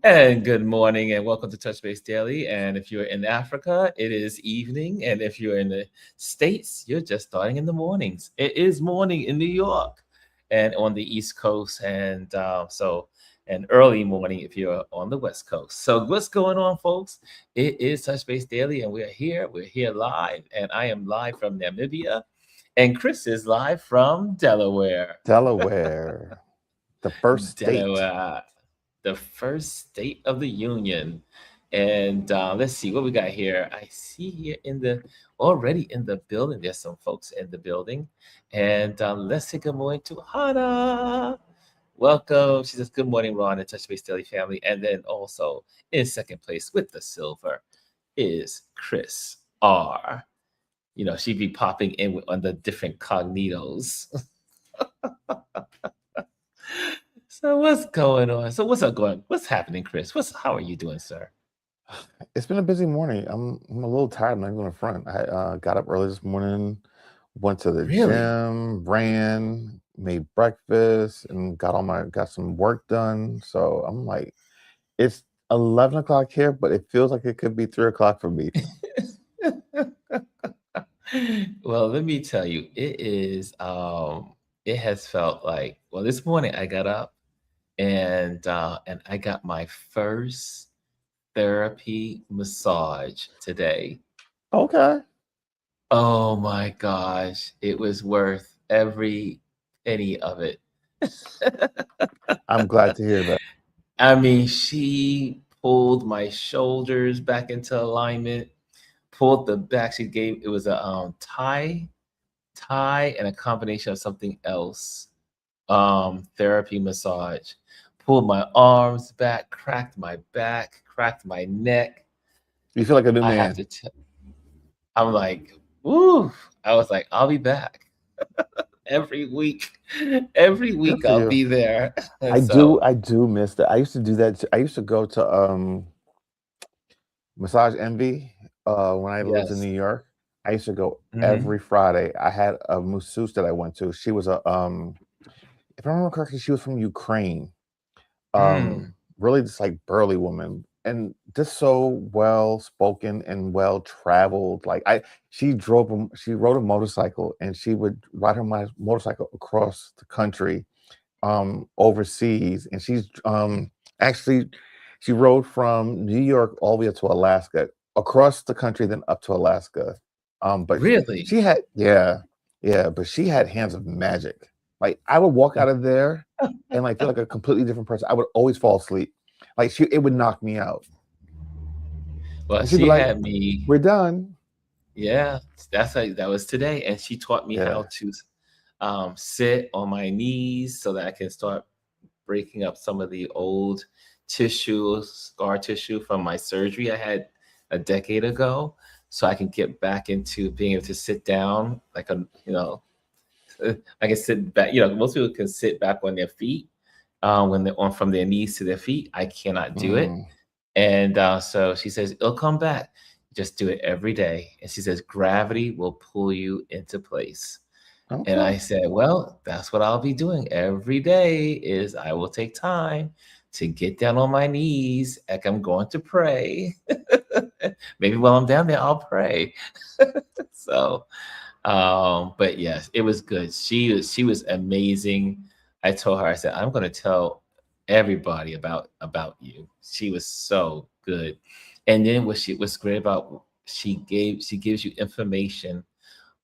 And good morning and welcome to Touch Base Daily. And if you're in Africa, it is evening. And if you're in the States, you're just starting in the mornings. It is morning in New York and on the East Coast. And an early morning if you're on the West Coast. So what's going on, folks? It is Touch Base Daily and we're here. We're here live. And I am live from Namibia. And Chris is live from Delaware. Delaware, the first state. Delaware, the first state of the union. And let's see what we got here. I see here already in the building. There's some folks in the building, and let's say good morning to Hannah. Welcome. She says good morning, Ron and Touch Base Daily family. And then also in second place with the silver is Chris R. She'd be popping in on the different cognitos. So what's going on? So what's up going? What's happening, Chris? How are you doing, sir? It's been a busy morning. I'm a little tired. I'm not going to front. I got up early this morning, went to the Really? gym, ran, made breakfast, and got some work done. So I'm like, it's 11 o'clock here, but it feels like it could be 3 o'clock for me. Well, let me tell you, it has felt like, well, this morning I got up and I got my first therapy massage today. Okay, Oh my gosh, it was worth every penny of it. I'm glad to hear that. I mean, she pulled my shoulders back into alignment, pulled the back. She gave it was a tie, and a combination of something else. Therapy massage. Pulled my arms back, cracked my neck. You feel like a new I have man. to. I'm like, woo! I was like, I'll be back every week. Every Good week for I'll you. be there. And I do. so, I do miss that. I used to do that. I used to go to Massage Envy, when I lived in yes. New York. I used to go Hmm. every Friday. I had a masseuse that I went to. She was if I remember correctly, she was from Ukraine. Um, Mm, really just like burly woman, and just so well spoken and well traveled. She rode a motorcycle, and she would ride her motorcycle across the country, overseas, and actually she rode from New York all the way up to Alaska, across the country, then up to Alaska. But really? she had, yeah, yeah, but she had hands of magic. Like, I would walk out of there and like feel like a completely different person. I would always fall asleep. Like, it would knock me out, Well, and she'd be she like, had me. "We're done." Yeah, that was today, and she taught me Yeah. how to sit on my knees so that I can start breaking up some of the old scar tissue from my surgery I had a decade ago, so I can get back into being able to sit down like I can sit back. Most people can sit back on their feet when they're on from their knees to their feet. I cannot do it. Mm, And so she says, it'll come back. Just do it every day. And she says, gravity will pull you into place. And okay. I said, well, that's what I'll be doing every day is I will take time to get down on my knees like I'm going to pray. Maybe while I'm down there, I'll pray. So, but yes, it was good. She was amazing. I told her, I said, I'm gonna tell everybody about you. She was so good. And then what she was great about she gives you information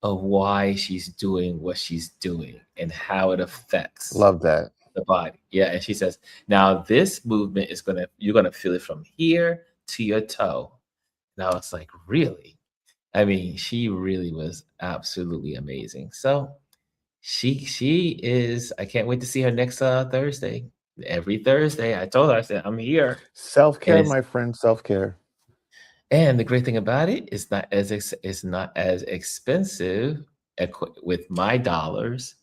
of why she's doing what she's doing and how it affects Love that. the body. Yeah, and she says, now this movement you're gonna feel it from here to your toe. Now it's like, really? I mean, she really was absolutely amazing. So she is. I can't wait to see her next Thursday. Every Thursday, I told her, I said, I'm here, Self and care, my friend. Self care. the great thing about it is it's not as expensive with my dollars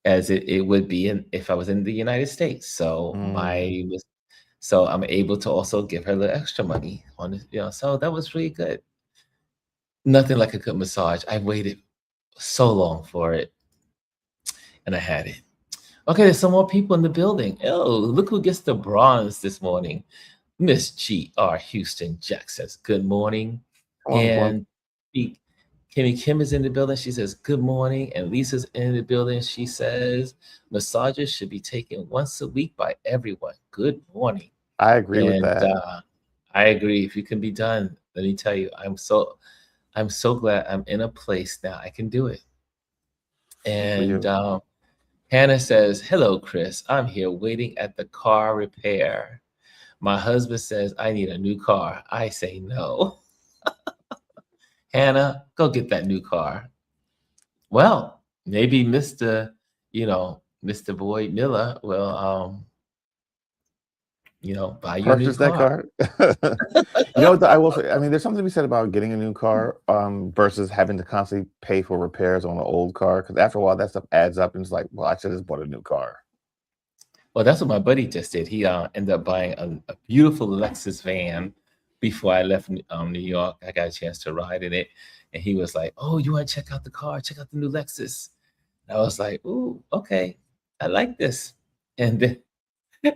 as it would be if I was in the United States. Mm. So I'm able to also give her a little extra money on it. So that was really good. Nothing like a good massage. I waited so long for it, and I had it. Okay, there's some more people in the building. Oh, look who gets the bronze this morning. Miss G.R. Houston Jack says, good morning. Come on, Miss One. And P- Kimmy Kim is in the building. She says, good morning. And Lisa's in the building. She says, massages should be taken once a week by everyone. Good morning. I agree with And that. I agree. If you can be done, let me tell you, I'm so glad I'm in a place now I can do it. Good for And you. Hannah says, hello, Chris. I'm here waiting at the car repair. My husband says I need a new car. I say no. Hannah, go get that new car. Well, maybe Mr. Boyd Miller will buy you a new Purchase that car. car. You know what? I will say. I mean, there's something to be said about getting a new car versus having to constantly pay for repairs on an old car. Because after a while, that stuff adds up, and it's like, well, I should have just bought a new car. Well, that's what my buddy just did. He ended up buying a beautiful Lexus van before I left New York. I got a chance to ride in it, and he was like, "Oh, you want to check out the car? Check out the new Lexus." And I was like, "Ooh, okay, I like this." And then,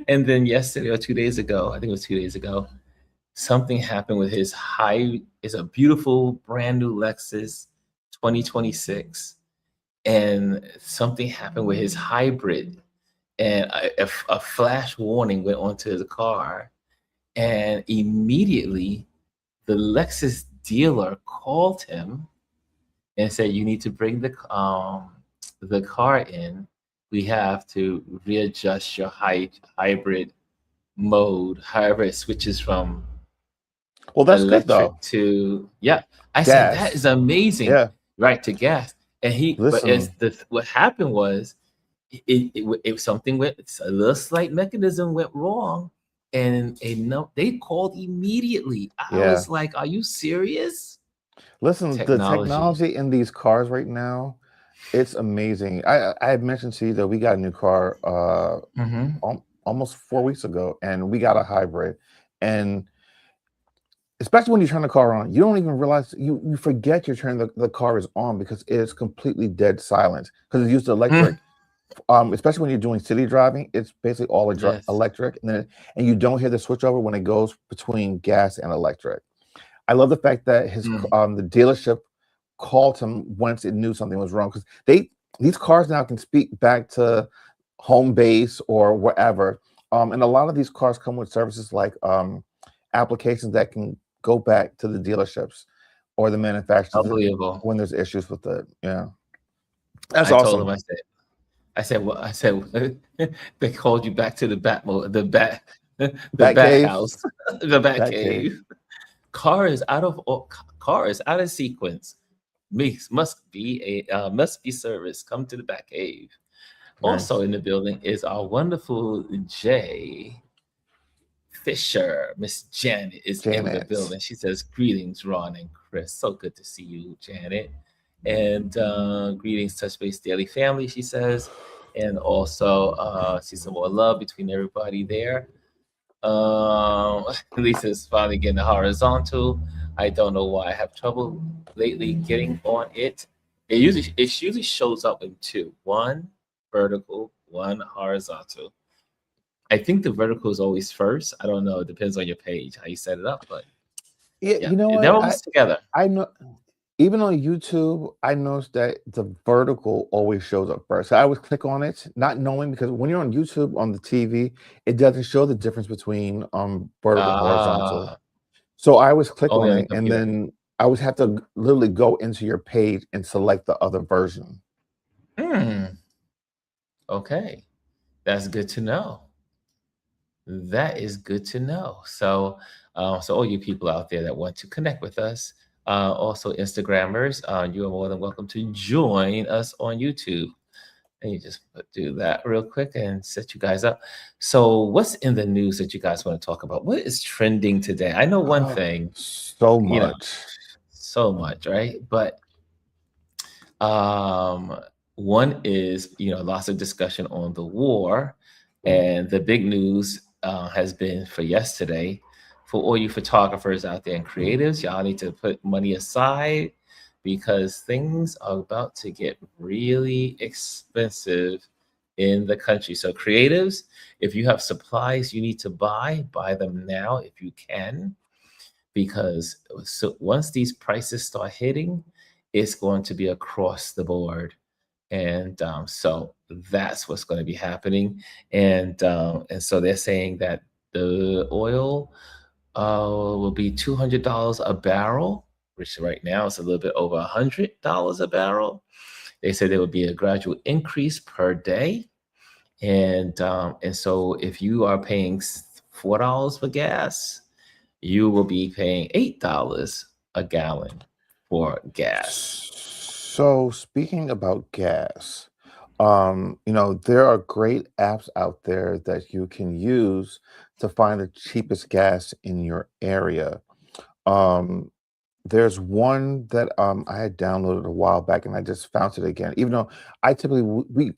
and then yesterday or 2 days ago, I think it was 2 days ago, something happened with his high. It's a beautiful brand new Lexus, 2026, and something happened with his hybrid and a flash warning went onto his car, and immediately the Lexus dealer called him and said, "You need to bring the car in. We have to readjust your hybrid mode, however it switches from Well, that's good electric though. to yeah." I said, "That is Gas. amazing, Yeah. right, to gas." And but as Listen. what happened was it something went a little slight mechanism went wrong, and no, they called immediately. I Yeah. was like, "Are you serious?" Listen. The Technology. technology in these cars right now, it's amazing. I had mentioned to you that we got a new car Hmm. almost 4 weeks ago, and we got a hybrid, and especially when you turn the car on, you don't even realize you forget you're turning the car is on because it is completely dead silent because it's used electric. Especially when you're doing city driving, it's basically all Yes. electric, and you don't hear the switchover when it goes between gas and electric. I love the fact that Mm. the dealership called him once it knew something was wrong because these cars now can speak back to home base or wherever. And a lot of these cars come with services like applications that can go back to the dealerships or the manufacturers Unbelievable. when there's issues with it. Yeah, that's I told him, awesome. well, they called you back to the the Bat bat cave, house, the bat bat cave. cave. Car is out of sequence. Must be service. Come to the back cave. Also Nice. in the building is our wonderful Jay Fisher. Miss Janet is in the Janet. building. She says, greetings, Ron and Chris. So good to see you, Janet. And greetings, Touch Base Daily family, she says. And also, see some more love between everybody there. Lisa's finally getting the horizontal. I don't know why I have trouble lately getting on it. It usually shows up in two: one vertical, one horizontal. I think the vertical is always first. I don't know. It depends on your page how you set it up, but Yeah, yeah, you know they're what? always together. I know even on YouTube, I noticed that the vertical always shows up first. So I would click on it, not knowing because when you're on YouTube on the TV, it doesn't show the difference between vertical and horizontal. Uh, So I always click Only on on the it, and computer. then I would have to literally go into your page and select the other version. Hmm. Okay, that's good to know. That is good to know. So all you people out there that want to connect with us, also Instagrammers, you are more than welcome to join us on YouTube. And you just do that real quick and set you guys up. So, what's in the news that you guys want to talk about? What is trending today? I know one Oh, thing, so you know, much. so much, right? But um, one is, lots of discussion on the war, and the big news has been for yesterday. For all you photographers out there and creatives, y'all need to put money aside because things are about to get really expensive in the country. So creatives, if you have supplies you need to buy them now if you can, because so once these prices start hitting, it's going to be across the board. And so that's what's going to be happening. And so they're saying that the oil will be $200 a barrel, which right now is a little bit over $100 a barrel. They said there would be a gradual increase per day. And so if you are paying $4 for gas, you will be paying $8 a gallon for gas. So speaking about gas, there are great apps out there that you can use to find the cheapest gas in your area. Um, there's one that I had downloaded a while back, and I just found it again. Even though I typically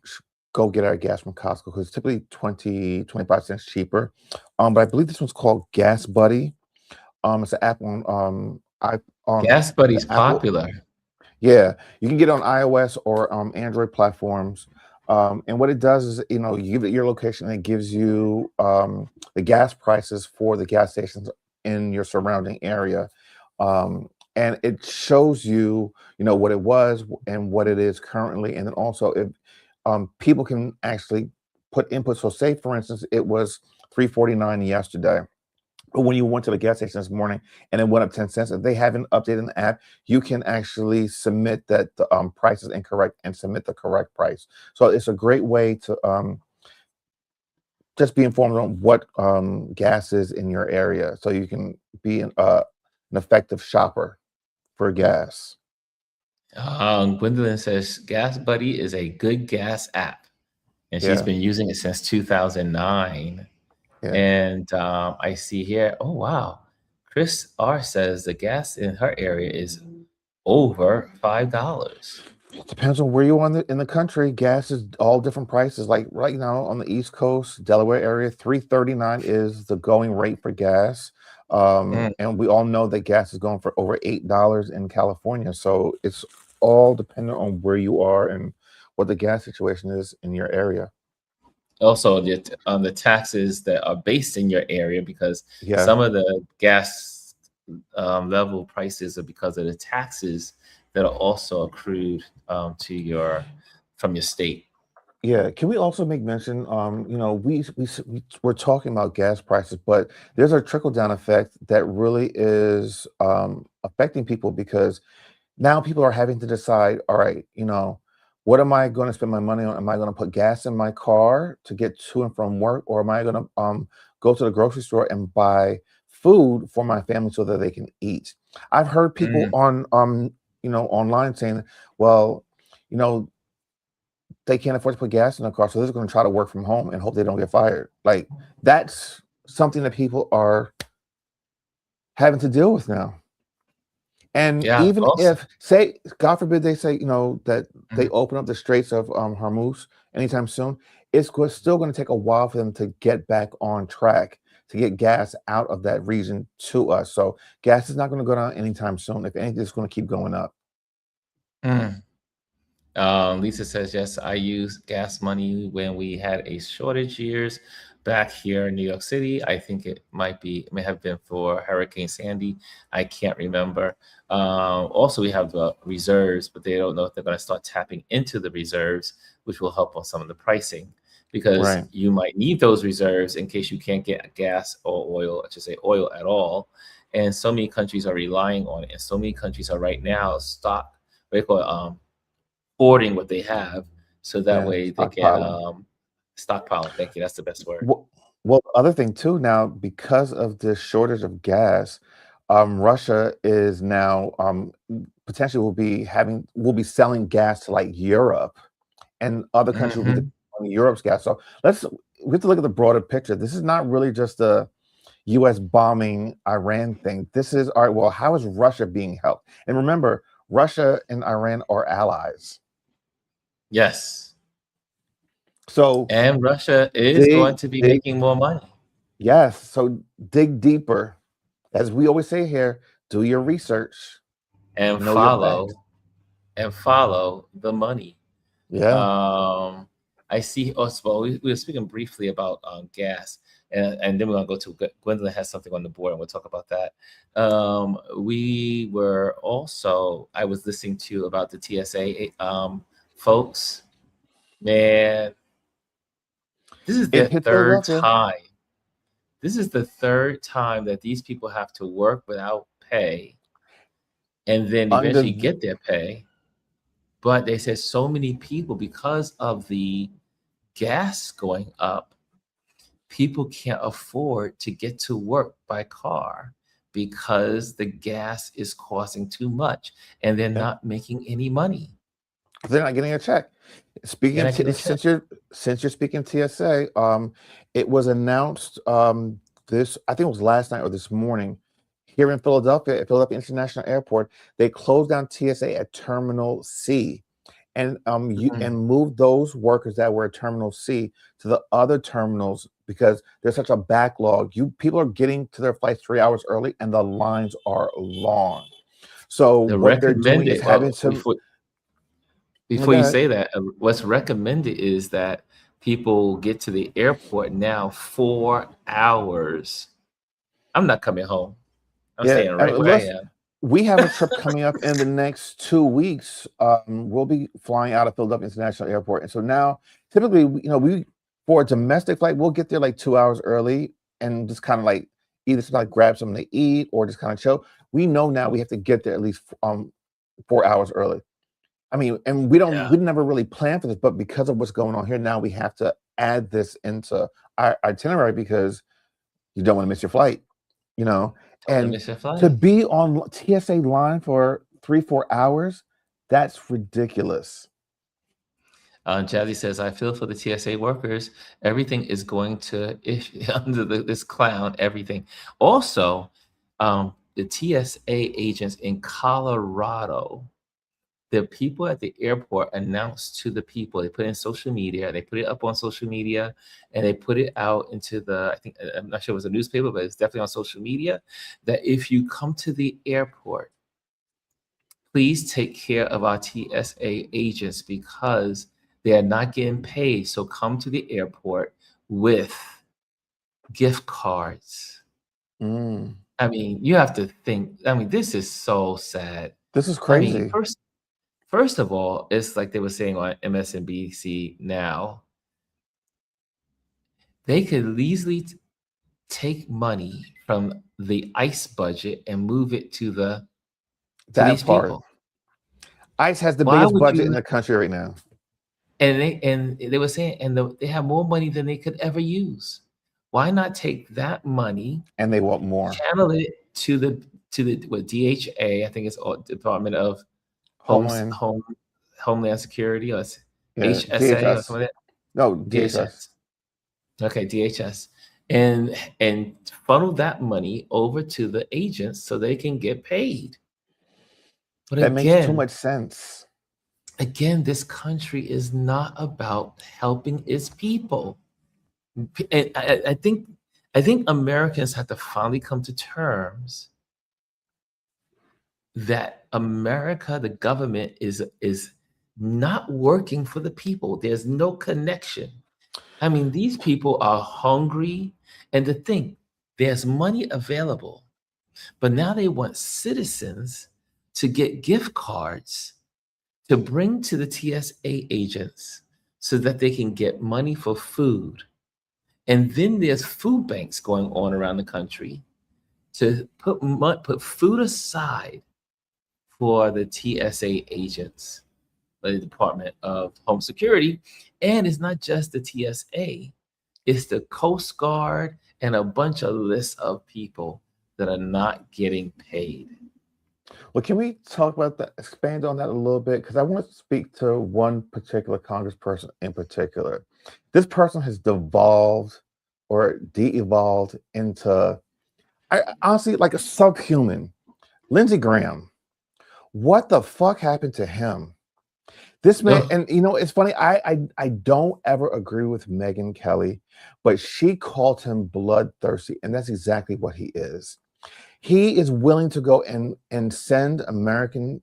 go get our gas from Costco because it's typically 20-25 cents cheaper. But I believe this one's called Gas Buddy. It's an app on Gas the Buddy's Apple. popular. Yeah, you can get it on iOS or Android platforms. And what it does is, you give it your location and it gives you the gas prices for the gas stations in your surrounding area. And it shows you, what it was and what it is currently. And then also, if people can actually put input. So, say for instance, it was 3.49 yesterday. But when you went to the gas station this morning and it went up 10 cents, if they haven't updated the app, you can actually submit that the price is incorrect and submit the correct price. So it's a great way to just be informed on what gas is in your area so you can be an effective shopper for gas. Gwendolyn says Gas Buddy is a good gas app, and she's Yeah, been using it since 2009. yeah. And I see here, oh wow, Chris R says the gas in her area is over $5. It depends on where you are in the country. Gas is all different prices. Like right now on the East Coast, Delaware area, 3.39 is the going rate for gas. Mm. And we all know that gas is going for over $8 in California. So it's all dependent on where you are and what the gas situation is in your area. Also, the taxes that are based in your area, because Yeah. some of the gas level prices are because of the taxes that are also accrued to your from your state. Yeah, can we also make mention? We're talking about gas prices, but there's a trickle down effect that really is affecting people because now people are having to decide, all right, what am I going to spend my money on? Am I going to put gas in my car to get to and from work, or am I going to go to the grocery store and buy food for my family so that they can eat? I've heard people Mm. on online saying, well, you know they can't afford to put gas in their car, so they're going to try to work from home and hope they don't get fired. Like that's something that people are having to deal with now. And Yeah. even Also, if, say, God forbid, they say, that they mm, open up the Straits of Hormuz anytime soon, still going to take a while for them to get back on track to get gas out of that region to us. So gas is not going to go down anytime soon. If anything, it's going to keep going up. mm. Lisa says, yes, I used gas money when we had a shortage years back here in New York City. I think may have been for Hurricane Sandy. I can't remember. Also, we have the reserves, but they don't know if they're going to start tapping into the reserves, which will help on some of the pricing, because Right. you might need those reserves in case you can't get gas or oil, I should say oil at all. And so many countries are relying on it. And so many countries are right now what do you call it, hoarding what they have, so that Yeah. way they can Stockpiling. stockpile. Thank you. That's the best word. Well, the other thing too now, because of this shortage of gas, Russia is now potentially will be selling gas to like Europe, and other countries will be Hmm. depending on Europe's gas. So we have to look at the broader picture. This is not really just a U.S. bombing Iran thing. This is all right. Well, how is Russia being helped? And remember, Russia and Iran are allies. Yes, So and Russia is going dig, to be dig, making more money, yes. So dig deeper. As we always say here, do your research, and know your facts. follow the money. Yeah, Um, I see. Oh, well, we were speaking briefly about gas, and then we're gonna go to Gwendolyn has something on the board, and we'll talk about that. We were also. I was listening to about the TSA folks. Man, this is It their hit third Philadelphia. time. This is the third time that these people have to work without pay, and then eventually Under get their pay. But they said so many people, because of the gas going up, people can't afford to get to work by car because the gas is costing too much and they're yeah, not making any money. they're not getting a check. Speaking They're of not getting a check. since you're speaking TSA, it was announced this, I think it was last night or this morning, here in Philadelphia, at Philadelphia International Airport, they closed down TSA at Terminal C, and Mhm. moved those workers that were at Terminal C to the other terminals because there's such a backlog. People are getting to their flights 3 hours early, and the lines are long. So The what they're doing is recommended, having well, some. Oh, before go you ahead. say that, what's recommended is that people get to the airport now 4 hours. I'm not coming home. I'm Yeah, staying right where I am. we have a trip coming up in the next 2 weeks. We'll be flying out of Philadelphia International Airport, and so now, typically, we for a domestic flight, we'll get there like 2 hours early and just kind of like either like grab something to eat or just kind of chill. We know now we have to get there at least 4 hours early. I mean, and Yeah, we never really planned for this, but because of what's going on here now, we have to add this into our itinerary because you don't want to miss your flight, you know. don't want to And miss your to flight. be on TSA line for 3-4 hours, that's ridiculous. Jazzy says, I feel for the TSA workers. Everything is going to, if under this clown, everything. Also, the TSA agents in Colorado, the people at the airport announced to the people, they put in social media, they put it up on social media, and they put it out into the, I think, I'm not sure it was a newspaper, but it's definitely on social media, that if you come to the airport, please take care of our TSA agents because they are not getting paid. So come to the airport with gift cards. Mm, I mean, you have to think, I mean, this is so sad. this is I mean, crazy. first of all, it's like they were saying on MSNBC now, they could easily take money from the ICE budget and move it to That these part. people. ICE has the Why biggest would budget in you? the country right now, And they were saying, they have more money than they could ever use. Why not take that money, and they want more. channel it to the what, DHA, I think it's Department of Homeland, Homeland Security, or yeah, HSA or DHS. something like No, that. DHS. DHS. Okay, DHS. And funnel that money over to the agents so they can get paid. But That makes too much sense. again, this country is not about helping its people. And I think Americans have to finally come to terms that America, the government, is not working for the people. There's no connection. I mean, these people are hungry, and to think there's money available, but now they want citizens to get gift cards to bring to the TSA agents so that they can get money for food. And then there's food banks going on around the country to put food aside for the TSA agents, the Department of Home Security. And it's not just the TSA, it's the Coast Guard and a bunch of lists of people that are not getting paid. Well, can we talk about that, expand on that a little bit? Because I want to speak to one particular congressperson in particular. This person has devolved or de-evolved into, honestly, like a subhuman. Lindsey Graham. What the fuck happened to him? This man, Ugh, and it's funny. I don't ever agree with Megyn Kelly, but she called him bloodthirsty, and that's exactly what he is. He is willing to go and send American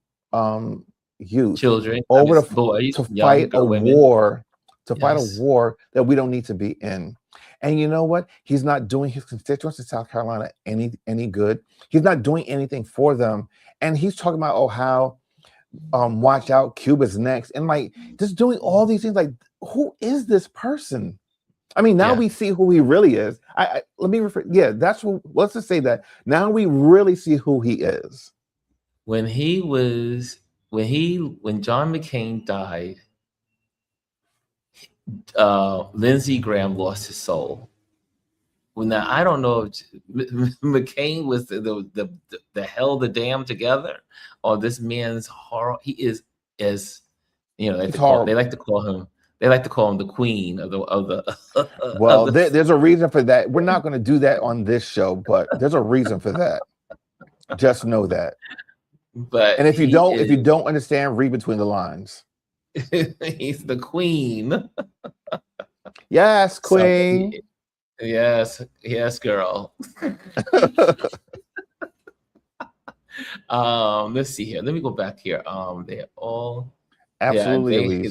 youth children, I mean, over boys, to young fight a women. war to fight a Yes. war that we don't need to be in. And you know what? He's not doing his constituents in South Carolina any good. He's not doing anything for them. And he's talking about, oh, how watch out, Cuba's next. And like just doing all these things. Like, who is this person? I mean, now Yeah. we see who he really is. Let me refer. Yeah, that's what. Let's just say that now we really see who he is. When John McCain died, Lindsey Graham lost his soul. Well, now I don't know if McCain was the hell the damn together, or this man's horror. He is as He's horrible. they like to call him the queen of the Well, there's a reason for that. We're not going to do that on this show, but there's a reason for that. Just know that. But and if you don't understand, read between the lines. He's the queen. Yes, queen. Yes, girl. Let's see here. Let me go back here. They're all absolutely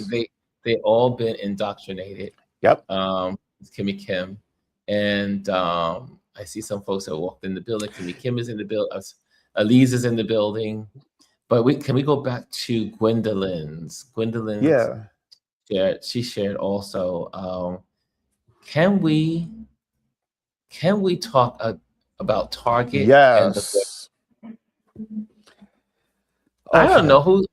they all been indoctrinated. Yep. Kimmy Kim, and I see some folks that walked in the building. Kimmy Kim is in the building. Elise is in the building. But can we go back to Gwendolyn's? Yeah. She shared also. Can we talk about Target? Yes. I don't know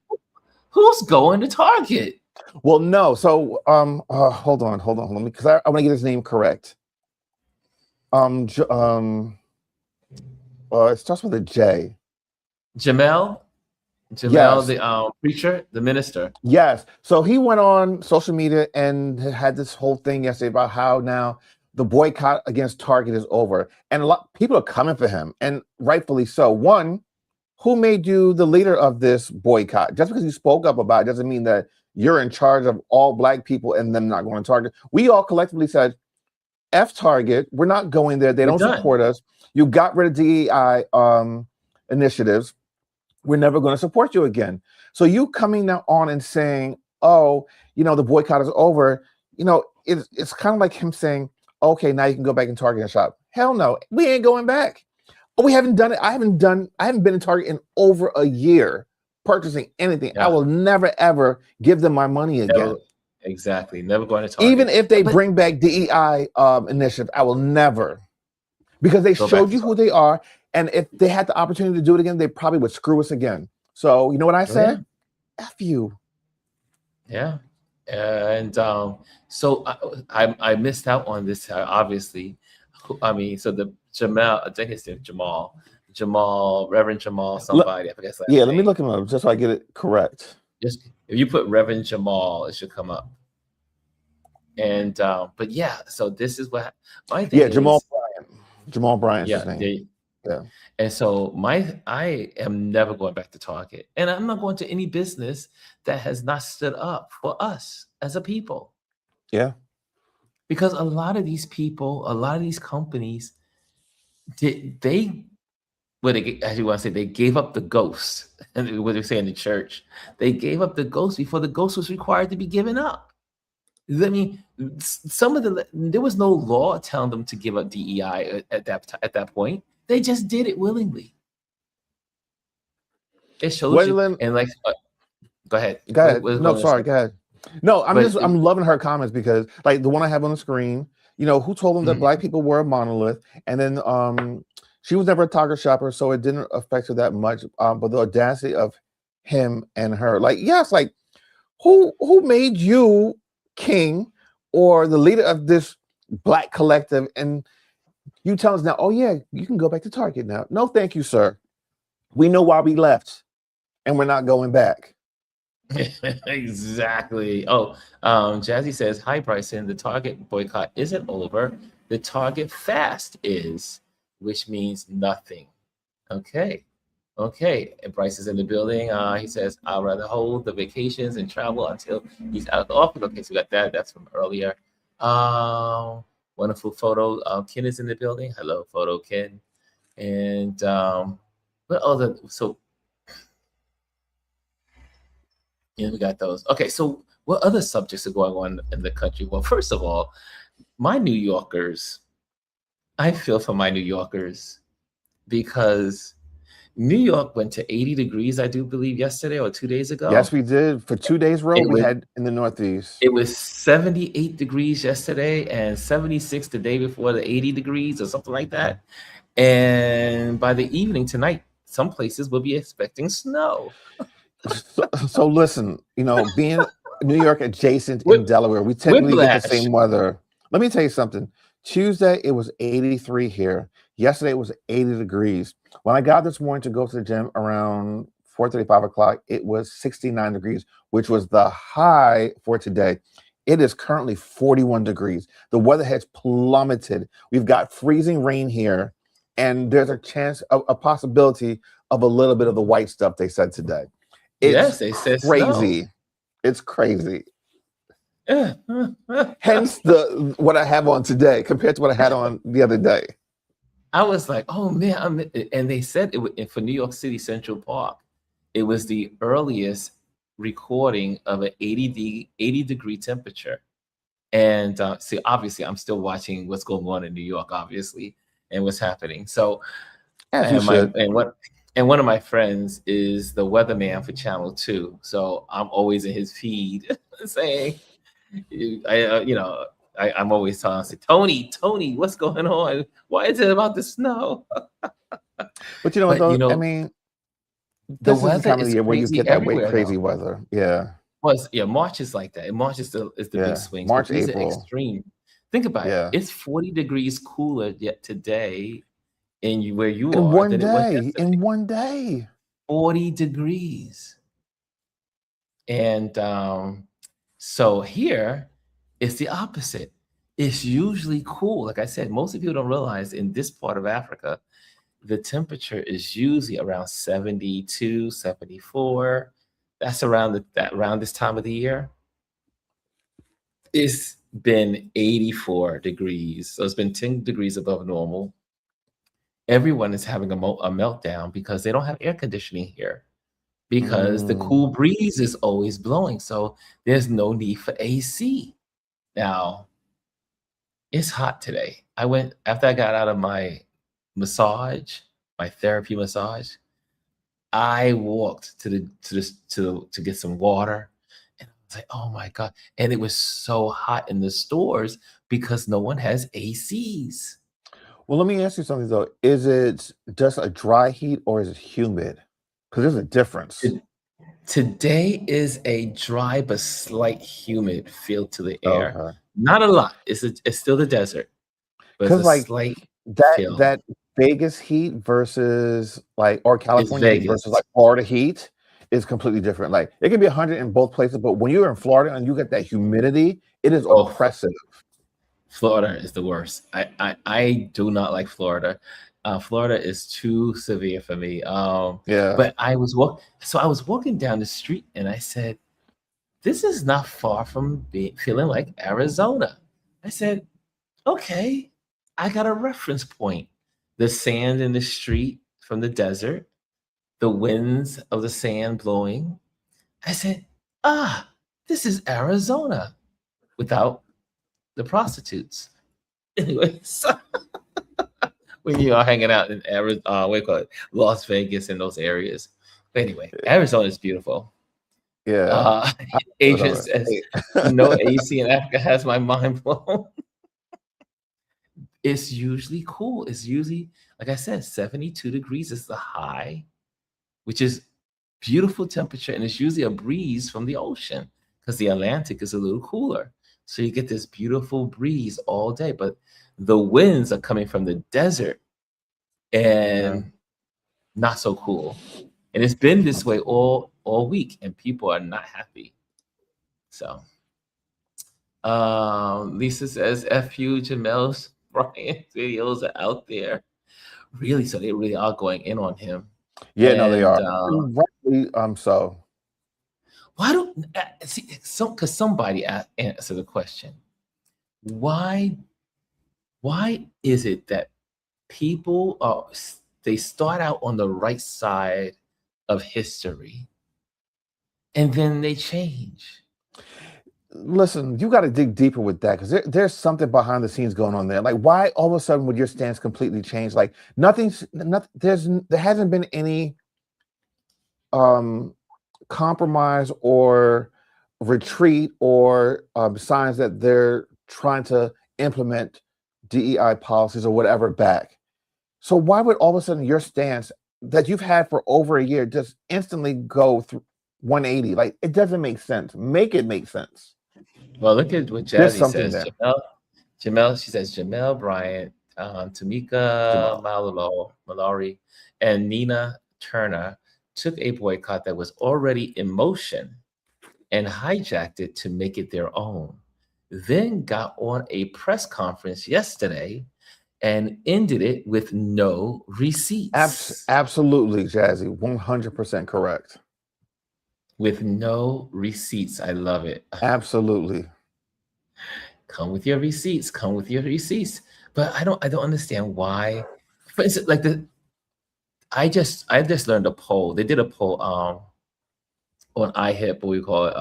who's going to Target. Well, no. So hold on. Let me, because I want to get his name correct. It starts with a J. Jamel, yes. The preacher, the minister. Yes. So he went on social media and had this whole thing yesterday about how now the boycott against Target is over, and a lot of people are coming for him, and rightfully so. One, who made you the leader of this boycott? Just because you spoke up about it doesn't mean that you're in charge of all Black people and them not going to Target. We all collectively said, F Target, we're not going there. They don't support us. You got rid of DEI initiatives. We're never going to support you again. So you coming now on and saying, oh, the boycott is over. It's kind of like him saying, okay, now you can go back and Target and shop. Hell no, we ain't going back. We haven't done it. I haven't been in Target in over a year purchasing anything. Yeah. I will never, ever give them my money again. Exactly. Never going to Target. Even if they bring back DEI initiative, I will never. Because they showed you who they are. And if they had the opportunity to do it again, they probably would screw us again. So you know what I said? F you. Yeah. And so I missed out on this, obviously. I mean, so the Jamal, I think his name Jamal, Reverend Jamal, somebody. I forget his last name. Let me look him up just so I get it correct. Just if you put Reverend Jamal, it should come up. And but yeah, so this is what my thing is. Jamal Bryant. Jamal Bryant's his name. Yeah. And so I am never going back to Target, and I'm not going to any business that has not stood up for us as a people. Yeah. Because a lot of these people, a lot of these companies, they gave up the ghost. And what they say in the church, they gave up the ghost before the ghost was required to be given up. I mean, there was no law telling them to give up DEI at that point. They just did it willingly. It shows you, and like, go ahead. Go ahead. No, sorry. Go ahead. No, I'm loving her comments because, like, the one I have on the screen, who told them that Black people were a monolith, and then she was never a Target shopper, so it didn't affect her that much. But the audacity of him and her, like, yes, like, who made you king or the leader of this Black collective, and you tell us now, oh yeah, you can go back to Target now. No, thank you, sir. We know why we left, and we're not going back. Exactly. Oh, Jazzy says, hi, Bryson. The Target boycott isn't over. The Target fast is, which means nothing. Okay. And Bryce is in the building. He says, I'd rather hold the vacations and travel until he's out of the office. Okay, so we got that. That's from earlier. Wonderful photo. Ken is in the building. Hello, photo Ken. And what other? So yeah, we got those. Okay, so what other subjects are going on in the country? Well, first of all, my New Yorkers, I feel for my New Yorkers because New York went to 80 degrees, I do believe, yesterday or 2 days Yes, ago. we did. For 2 days row, It we was had in the Northeast. it was 78 degrees yesterday and 76 the day before, the 80 degrees or something like that. And by the evening tonight, some places will be expecting snow. So listen, being New York adjacent Whip, in Delaware, we typically get the whiplash. same weather. Let me tell you something. Tuesday, it was 83 here. Yesterday, it was 80 degrees. When I got this morning to go to the gym around 4:30, 5 o'clock, it was 69 degrees, which was the high for today. It is currently 41 degrees. The weather has plummeted. We've got freezing rain here, and there's a chance, a possibility of a little bit of the white stuff they said today. It's Yes, they said snow. crazy. It's crazy. Hence what I have on today compared to what I had on the other day. I was like, oh man, and they said for New York City Central Park, it was the earliest recording of an 80 degree temperature. And see, obviously, I'm still watching what's going on in New York, obviously, and what's happening. So, As you and my should. and one of my friends is the weatherman for Channel 2. So I'm always in his feed saying, I'm always telling, I say, Tony, what's going on? Why is it about the snow? But you know what, But though? I mean, the this is the weather time of the is year where you crazy get that everywhere, crazy though. weather. Yeah. Well, yeah, March is like that. And March is the big Yeah. swings, but March, these are April. extreme. Think about it. Yeah. It's 40 degrees cooler yet today where you In are one than it was day. yesterday. In one day. 40 degrees. And so here it's the opposite. It's usually cool. Like I said, most people don't realize in this part of Africa, the temperature is usually around 72, 74. That's around this time of the year. It's been 84 degrees. So it's been 10 degrees above normal. Everyone is having a meltdown because they don't have air conditioning here because the Mm. cool breeze is always blowing. So there's no need for AC. Now, it's hot today. I went after I got out of my massage, my therapy massage. I walked to get some water, and I was like, "Oh my god!" And it was so hot in the stores because no one has ACs. Well, let me ask you something, though. Is it just a dry heat or is it humid? Because there's a difference. To- Today is a dry but slight humid feel to the air. Okay. Not a lot. It's still the desert, but it's Because a like slight that feel. that Vegas heat versus or It's California heat versus Vegas. like Florida heat is completely different. Like it can be 100 in both places, but when you're in Florida and you get that humidity, it is Oh, oppressive. Florida is the worst. I do not like Florida. Florida is too severe for me. Yeah. But I was walking down the street and I said, "This is not far from feeling like Arizona." I said, "Okay, I got a reference point. The sand in the street from the desert, the winds of the sand blowing." I said, "Ah, this is Arizona without the prostitutes." Anyway, so when you are hanging out in Arizona, what do you call it, Las Vegas and those areas. But anyway, Arizona is beautiful. Yeah. Uh, I Adrian Arizona. says, Hey. "No AC in Africa has my mind blown." It's usually cool. It's usually, like I said, 72 degrees is the high, which is beautiful temperature, and it's usually a breeze from the ocean because the Atlantic is a little cooler. So you get this beautiful breeze all day, but the winds are coming from the desert Yeah. and not so cool. And it's been this way all week, and people are not happy. So Lisa says, F you, Jamel's Brian videos are out there. Really? So they really are going in on him. Yeah, no, they And are. And rightly, so. why don't see because somebody answer the question. Why is it that people they start out on the right side of history and then they change? Listen, you got to dig deeper with that because there's something behind the scenes going on there. Like, why all of a sudden would your stance completely change? Like, there hasn't been any um compromise or retreat or signs that they're trying to implement DEI policies or whatever back. So why would all of a sudden your stance that you've had for over a year just instantly go through 180? Like, it doesn't make sense. Make it make sense. Well, look at what There's Jazzy something says. there. She says Jamel Bryant, Tamika Jamal. Mallory, and Nina Turner took a boycott that was already in motion and hijacked it to make it their own. Then got on a press conference yesterday and ended it with no receipts. Absolutely, Jazzy. 100% correct. With no receipts. I love it. Absolutely. Come with your receipts. Come with your receipts. But I don't understand why. For instance, like I just learned a poll. They did a poll on iHip, what we call it,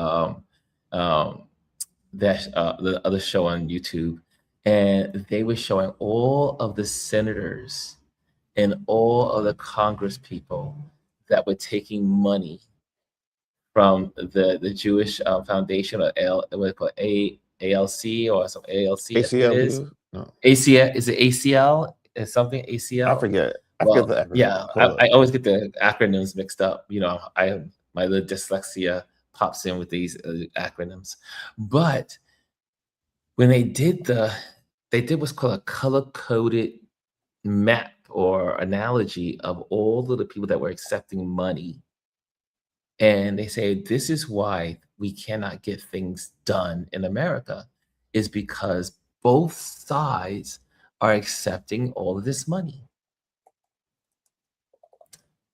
that the other show on YouTube, and they were showing all of the senators and all of the Congress people that were taking money from the Jewish Foundation, or what call ALC, or some ALC, I think it is. ACLU? No, ACL, is it ACL? Is something I ACL? forget. I forget Well, the acronym. yeah, Hold up. I always get the acronyms mixed up. You know, my little dyslexia pops in with these acronyms. But when they did what's called a color coded map or analogy of all of the people that were accepting money. And they say this is why we cannot get things done in America, is because both sides are accepting all of this money.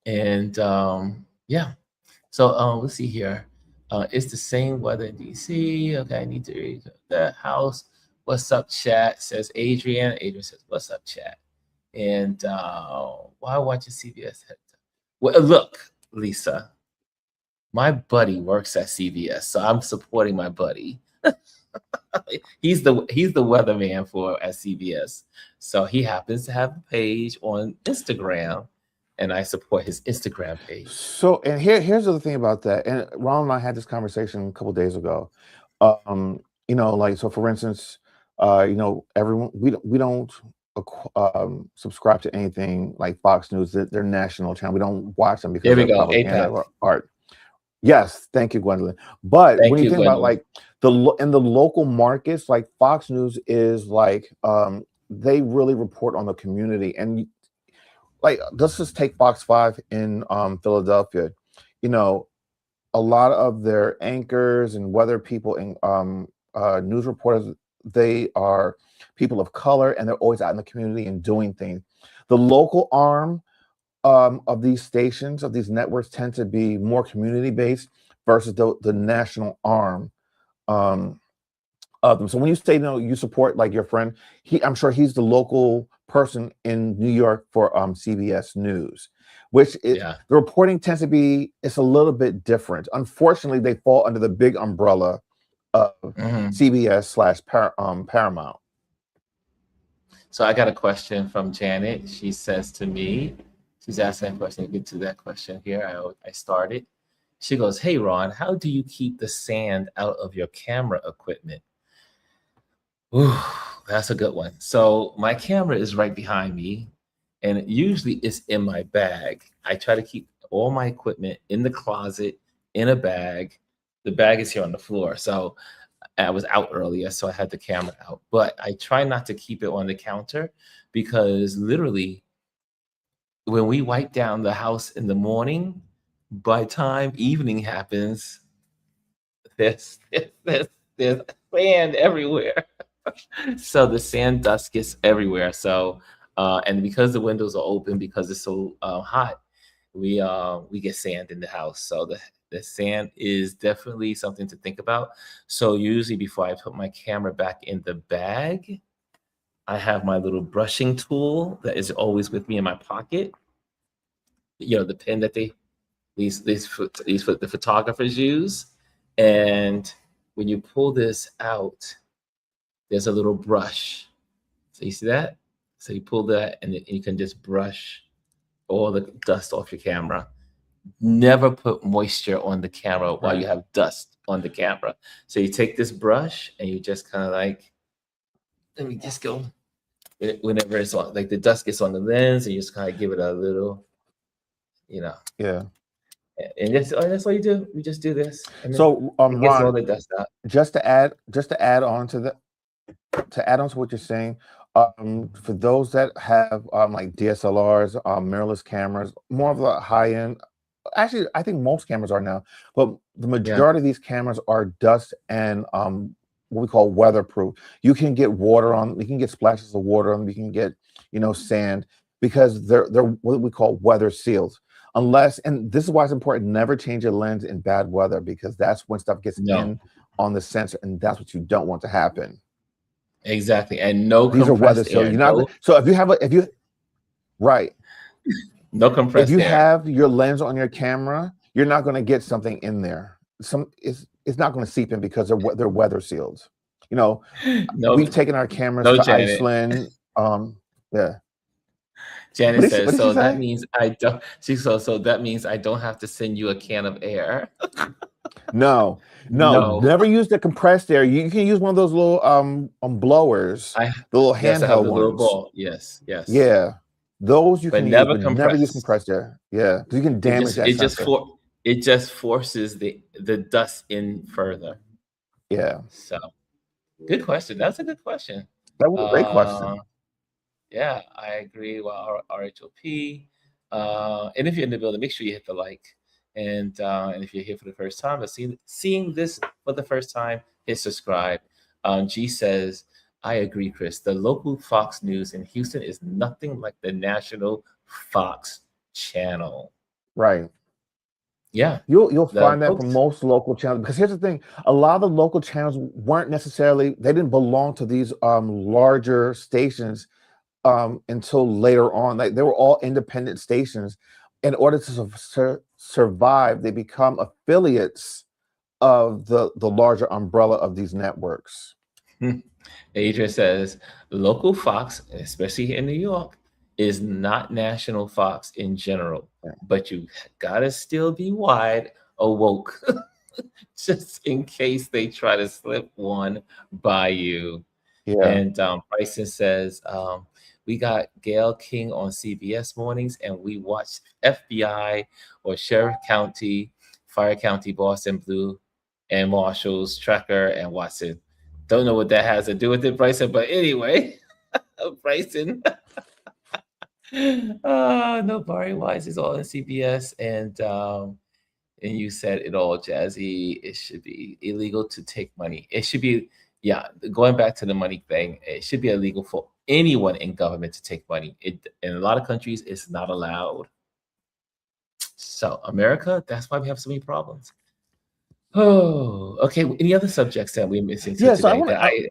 And yeah, so let's see here. It's the same weather in DC. Okay, I need to read the house. What's up, chat? Says Adrian. Adrian says, "What's up, chat?" And why watching CBS? Well, look, Lisa, my buddy works at CBS, so I'm supporting my buddy. he's the weatherman for at CBS, so he happens to have a page on Instagram, and I support his Instagram page. So, and here's the other thing about that. And Ron and I had this conversation a couple days ago. Like, so for instance, everyone, we don't subscribe to anything like Fox News. They're national channel. We don't watch them because There we they're go, propaganda APAC. or art. Yes, thank you, Gwendolyn. But when Thank you you, think about Gwendolyn. like in the local markets, like Fox News is like they really report on the community. And like, let's just take Fox 5 in Philadelphia. You know, a lot of their anchors and weather people and news reporters, they are people of color, and they're always out in the community and doing things. The local arm of these stations, of these networks, tend to be more community based versus the national arm of them. So when you say, you support like your friend, I'm sure he's the local person in New York for CBS News, which Yeah. the reporting tends to be, it's a little bit different. Unfortunately, they fall under the big umbrella of CBS/Paramount. So I got a question from Janet. She says to me, she's asking a question. Get to that question here. I started. She goes, "Hey Ron, how do you keep the sand out of your camera equipment?" Ooh, that's a good one. So my camera is right behind me, and usually it's in my bag. I try to keep all my equipment in the closet in a bag. The bag is here on the floor. So I was out earlier, so I had the camera out. But I try not to keep it on the counter, because literally when we wipe down the house in the morning, by time evening happens, there's there's sand everywhere. So the sand dust gets everywhere. So and because the windows are open, because it's so hot, we get sand in the house. So the sand is definitely something to think about. So usually before I put my camera back in the bag, I have my little brushing tool that is always with me in my pocket. You know, the pen that the photographers use, and when you pull this out, there's a little brush. So you see that? So you pull that, and you can just brush all the dust off your camera. Never put moisture on the camera while you Right. have dust on the camera. So you take this brush and you just kind of like, let me just go. Whenever it's on, like the dust gets on the lens, and you just kind of give it a little, you know, Yeah. and that's all you do. You just do this, and then So, it gets all Ron, the dust out. just to add on to what you're saying, for those that have like DSLRs, mirrorless cameras, more of the high end. Actually, I think most cameras are now, but the Yeah. majority of these cameras are dust and what we call weatherproof. You can get water on, you can get splashes of water on them, you can get sand, because they're what we call weather sealed. Unless, and this is why it's important, never change your lens in bad weather, because that's when stuff gets No. in on the sensor, and that's what you don't want to happen. Exactly, and no These are weather compressed sealed. air. You're not No, so if you have right, no if compressed you air. have your lens on your camera, you're not going to get something in there. It's not going to seep in because they're weather sealed. No, We've taken our cameras no, to Janet. Iceland. Yeah. Janet What says, did she so that say? means I don't. So that means I don't have to send you a can of air. No, No, never use the compressed air. You can use one of those little blowers, I the little yes, I have handheld the little ones. ball. Yes, yes, Yeah, those you but can use, never but never use compressed. compressed air. Yeah, because you can It damage just that it just sensor. for it just forces the dust in further. Yeah, So good question. That's a good question. that was a great Uh, question. yeah, I agree with RHOP. And if you're in the building, make sure you hit the like. And if you're here for the first time, or seeing this for the first time, hit subscribe. G says, I agree, Chris. The local Fox News in Houston is nothing like the national Fox channel. Right. Yeah, You'll the find that for folks. most local channels, because here's the thing: a lot of the local channels weren't necessarily, they didn't belong to these larger stations until later on. Like, they were all independent stations. In order to survive, they become affiliates of the larger umbrella of these networks. Adrian says local Fox, especially here in New York, is not national Fox in general, Yeah. but you gotta still be wide awoke just in case they try to slip one by you. Yeah. And Bryson says, we got Gail King on CBS mornings, and we watch FBI or Sheriff County, Fire County, Boston Blue, and Marshall's Tracker and Watson. Don't know what that has to do with it, Bryson, but anyway, Bryson. No, Barry Wise is all in CBS, and you said it all, Jazzy. It should be illegal to take money. It should be, yeah, going back to the money thing, it should be illegal for anyone in government to take money. In a lot of countries, it's not allowed. So, America, that's why we have so many problems. Oh, okay. Any other subjects that we're missing to Yeah. So today that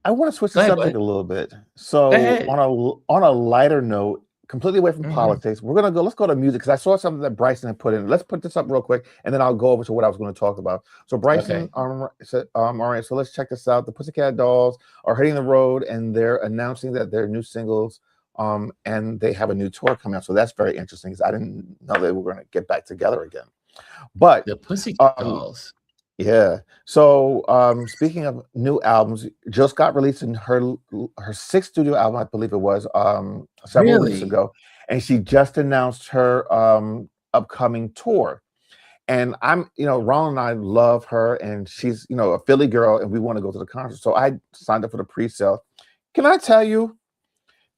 I want to switch go the ahead, subject bud. a little bit. Go So ahead. on a lighter note, completely away from Mhm. politics, let's go to music, because I saw something that Bryson had put in. Let's put this up real quick, and then I'll go over to what I was going to talk about. So Bryson Okay. said, all right, so let's check this out. The Pussycat Dolls are hitting the road, and they're announcing that their new singles, and they have a new tour coming out. So that's very interesting, because I didn't know they were going to get back together again. But The Pussycat um, Dolls. yeah. So speaking of new albums, Jill Scott released her sixth studio album, I believe it was, several weeks Really? ago, and she just announced her upcoming tour. And Ron and I love her, and she's a Philly girl, and we want to go to the concert. So I signed up for the pre-sale. Can I tell you,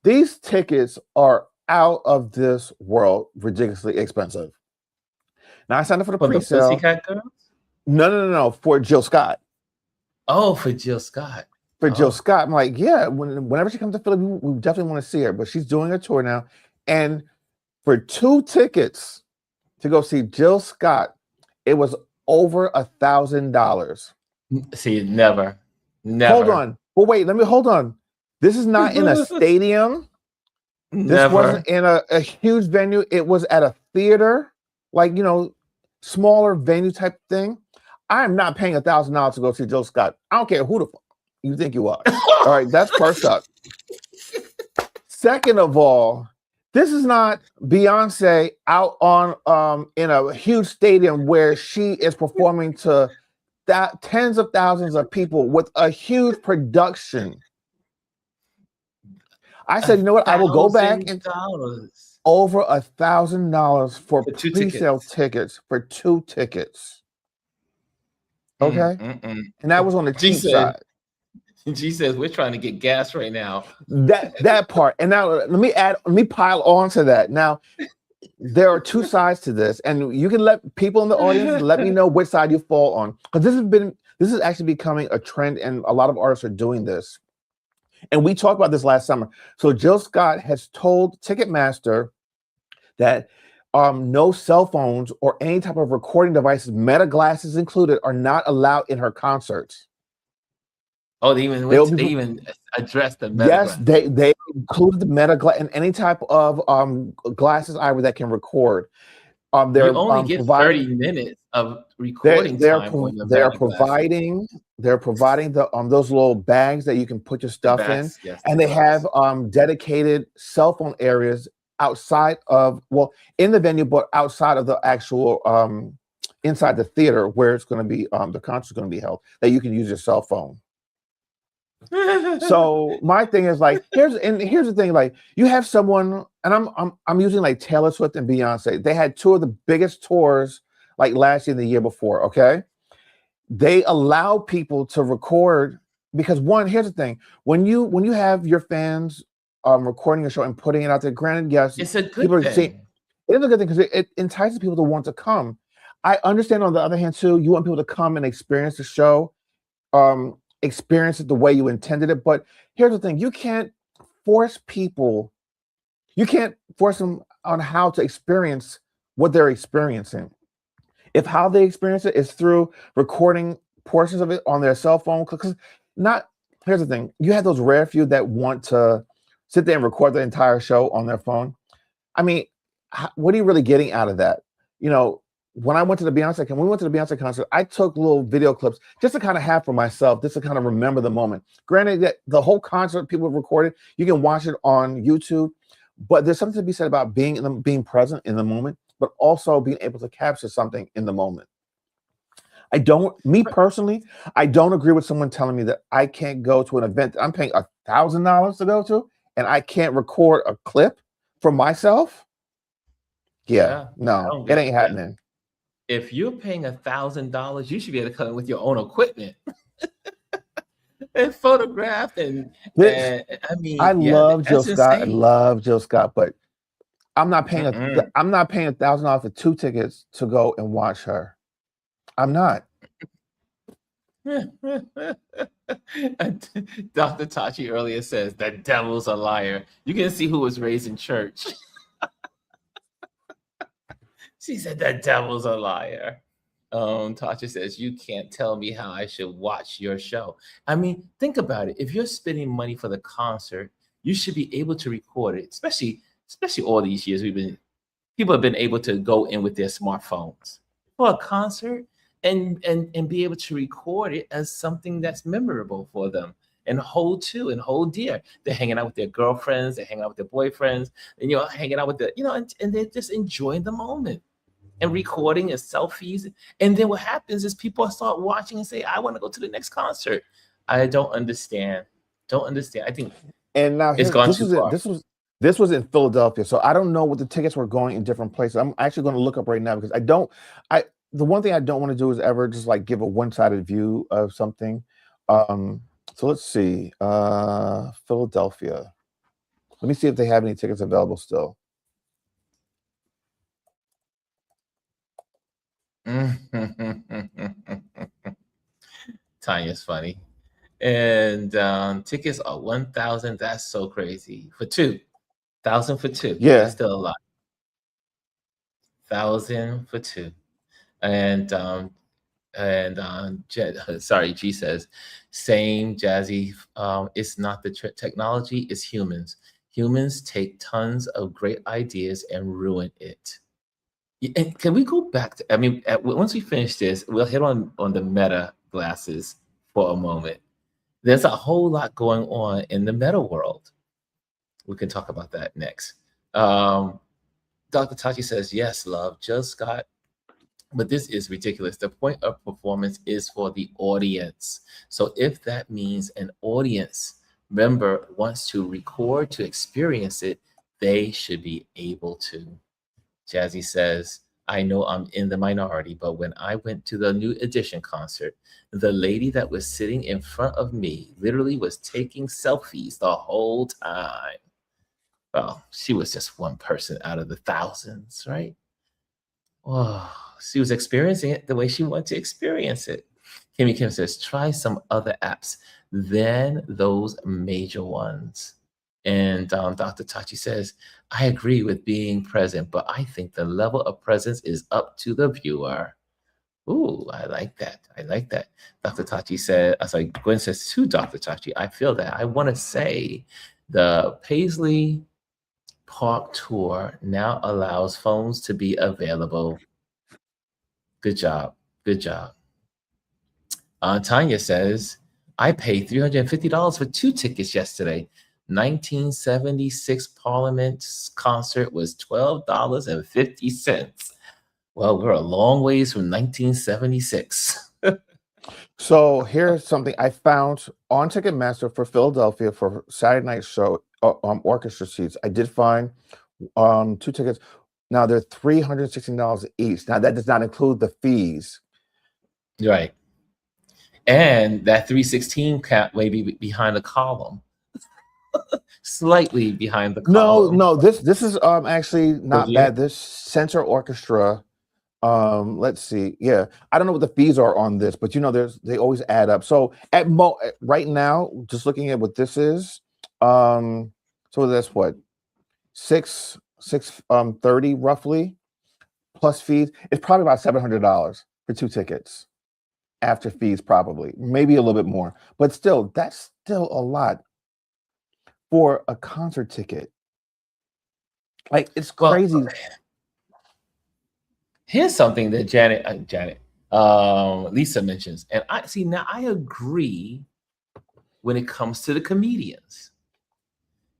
these tickets are out of this world, ridiculously expensive. Now I signed up for the For the pre-sale. Pussycat Girls? No, for Jill Scott. Oh, for Jill Scott. For Jill Oh, Scott, I'm like, yeah, whenever she comes to Philly, we definitely want to see her. But she's doing a tour now. And for 2 tickets to go see Jill Scott, it was over $1,000. see, never, Hold never, on. But wait, let me hold on. This is not in a stadium. This never. wasn't in a huge venue. It was at a theater, like, smaller venue type thing. I'm not paying $1,000 to go see Jill Scott. I don't care who the fuck you think you are. All right, that's first up. Second of all, this is not Beyonce out on in a huge stadium where she is performing to tens of thousands of people with a huge production. I said, you know what? I will go back and over $1,000 for pre-sale tickets for 2 tickets. Okay, and that was on the cheap side. G says we're trying to get gas right now. That part, and now let me pile on to that. Now, there are 2 sides to this, and you can let people in the audience let me know which side you fall on, because this is actually becoming a trend, and a lot of artists are doing this. And we talked about this last summer. So Jill Scott has told Ticketmaster that no cell phones or any type of recording devices, Meta glasses included, are not allowed in her concerts. Oh, they even addressed the Meta Yes, they included the Meta glass and any type of glasses either that can record. You only get 30 minutes of recording time on your They're providing the those little bags that you can put your stuff in, yes, and they have dedicated cell phone areas outside of, well, in the venue, but outside of the actual inside the theater where it's going to be the concert's going to be held, that you can use your cell phone. So my thing is like, here's the thing, like, you have someone, and I'm using like Taylor Swift and Beyonce. They had 2 of the biggest tours like last year and the year before. Okay, they allow people to record because, one, here's the thing: when you have your fans recording a show and putting it out there, granted, yes, it's a good thing. It is a good thing because it entices people to want to come. I understand, on the other hand, too, you want people to come and experience the show. Experience it the way you intended it. But here's the thing: you can't force them on how to experience what they're experiencing. If how they experience it is through recording portions of it on their cell phone, because here's the thing: you have those rare few that want to sit there and record the entire show on their phone. I mean, what are you really getting out of that? When I went to the Beyonce concert, I took little video clips just to kind of have for myself, just to kind of remember the moment. Granted that the whole concert people recorded, you can watch it on YouTube, but there's something to be said about being present in the moment, but also being able to capture something in the moment. Me personally, I don't agree with someone telling me that I can't go to an event that I'm paying $1,000 to go to, and I can't record a clip for myself. Yeah, no, it ain't happening. If you're paying $1,000, you should be able to come in with your own equipment and photograph. I mean, I love Jill Scott. I love Jill Scott, but I'm not paying $1,000 for 2 tickets to go and watch her. I'm not. Dr. Tachi earlier says the devil's a liar. You can see who was raised in church. She said the devil's a liar. Tasha says, you can't tell me how I should watch your show. I mean, think about it. If you're spending money for the concert, you should be able to record it, especially all these years people have been able to go in with their smartphones for a concert and be able to record it as something that's memorable for them and hold dear. They're hanging out with their girlfriends, they're hanging out with their boyfriends, and hanging out with and they're just enjoying the moment and recording and selfies. And then what happens is people start watching and say, I want to go to the next concert. I don't understand. I think and now it's gone too far. This was in Philadelphia, so I don't know what the tickets were going in different places. I'm actually going to look up right now because the one thing I don't want to do is ever just like give a one-sided view of something. So let's see, Philadelphia. Let me see if they have any tickets available still. Tanya's funny. And tickets are 1,000. That's so crazy. For 2,000 for 2. Yeah, that's still a lot. 1,000 for 2. And sorry, G says, same Jazzy. It's not the technology, it's humans. Humans take tons of great ideas and ruin it. And can we go back to, I mean, once we finish this, we'll hit on the Meta glasses for a moment. There's a whole lot going on in the Meta world. We can talk about that next. Dr. Tachi says, yes, love, just got, but this is ridiculous. The point of performance is for the audience. So if that means an audience member wants to record to experience it, they should be able to. Jazzy says, I know I'm in the minority, but when I went to the New Edition concert, the lady that was sitting in front of me literally was taking selfies the whole time. Well, she was just one person out of the thousands, right? Oh, she was experiencing it the way she wanted to experience it. Kimmy Kim says, try some other apps than those major ones. And Dr. Tachi says, I agree with being present, but I think the level of presence is up to the viewer. Ooh, I like that. I like that. Dr. Tachi said, Gwen says to Dr. Tachi, I feel that. I want to say the Paisley Park tour now allows phones to be available. Good job. Good job. Tanya says, I paid $350 for 2 tickets yesterday. 1976 Parliament concert was $12.50. Well, we're a long ways from 1976. So here's something I found on Ticketmaster for Philadelphia for Saturday night show orchestra seats. I did find 2 tickets. Now they're $316 each. Now that does not include the fees. Right. And that 316 cap may be behind the column. Slightly behind the column. No, this is actually not bad. This center orchestra, let's see. Yeah, I don't know what the fees are on this, but they always add up. So right now, just looking at what this is, so that's what, 630 roughly plus fees. It's probably about $700 for 2 tickets after fees, probably maybe a little bit more, but still, that's still a lot for a concert ticket. Like, it's crazy. Well, here's something that Lisa mentions, and I agree when it comes to the comedians.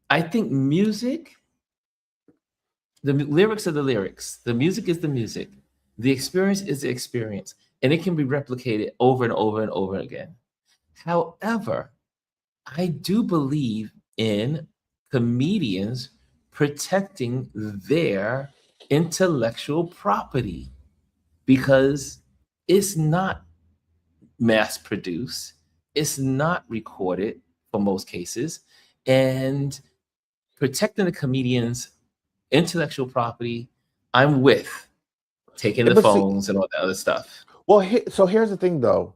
I think music, the lyrics are the lyrics, the music is the music, the experience is the experience, and it can be replicated over and over and over again. However, I do believe in comedians protecting their intellectual property because it's not mass produced, it's not recorded for most cases, and protecting the comedian's intellectual property, I'm with taking the phones and all that other stuff. Well, so here's the thing, though.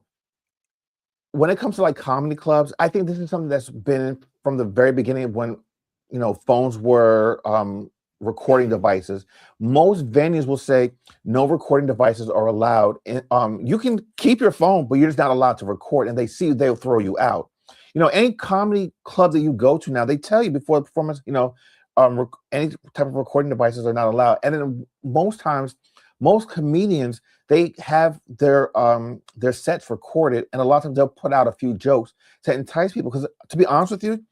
When it comes to like comedy clubs, I think this is something that's been from the very beginning of when, phones were recording devices. Most venues will say no recording devices are allowed. And, you can keep your phone, but you're just not allowed to record. And they'll throw you out. Any comedy club that you go to now, they tell you before the performance, any type of recording devices are not allowed. And then most times, most comedians, they have their sets recorded, and a lot of times they'll put out a few jokes to entice people. Because to be honest with you,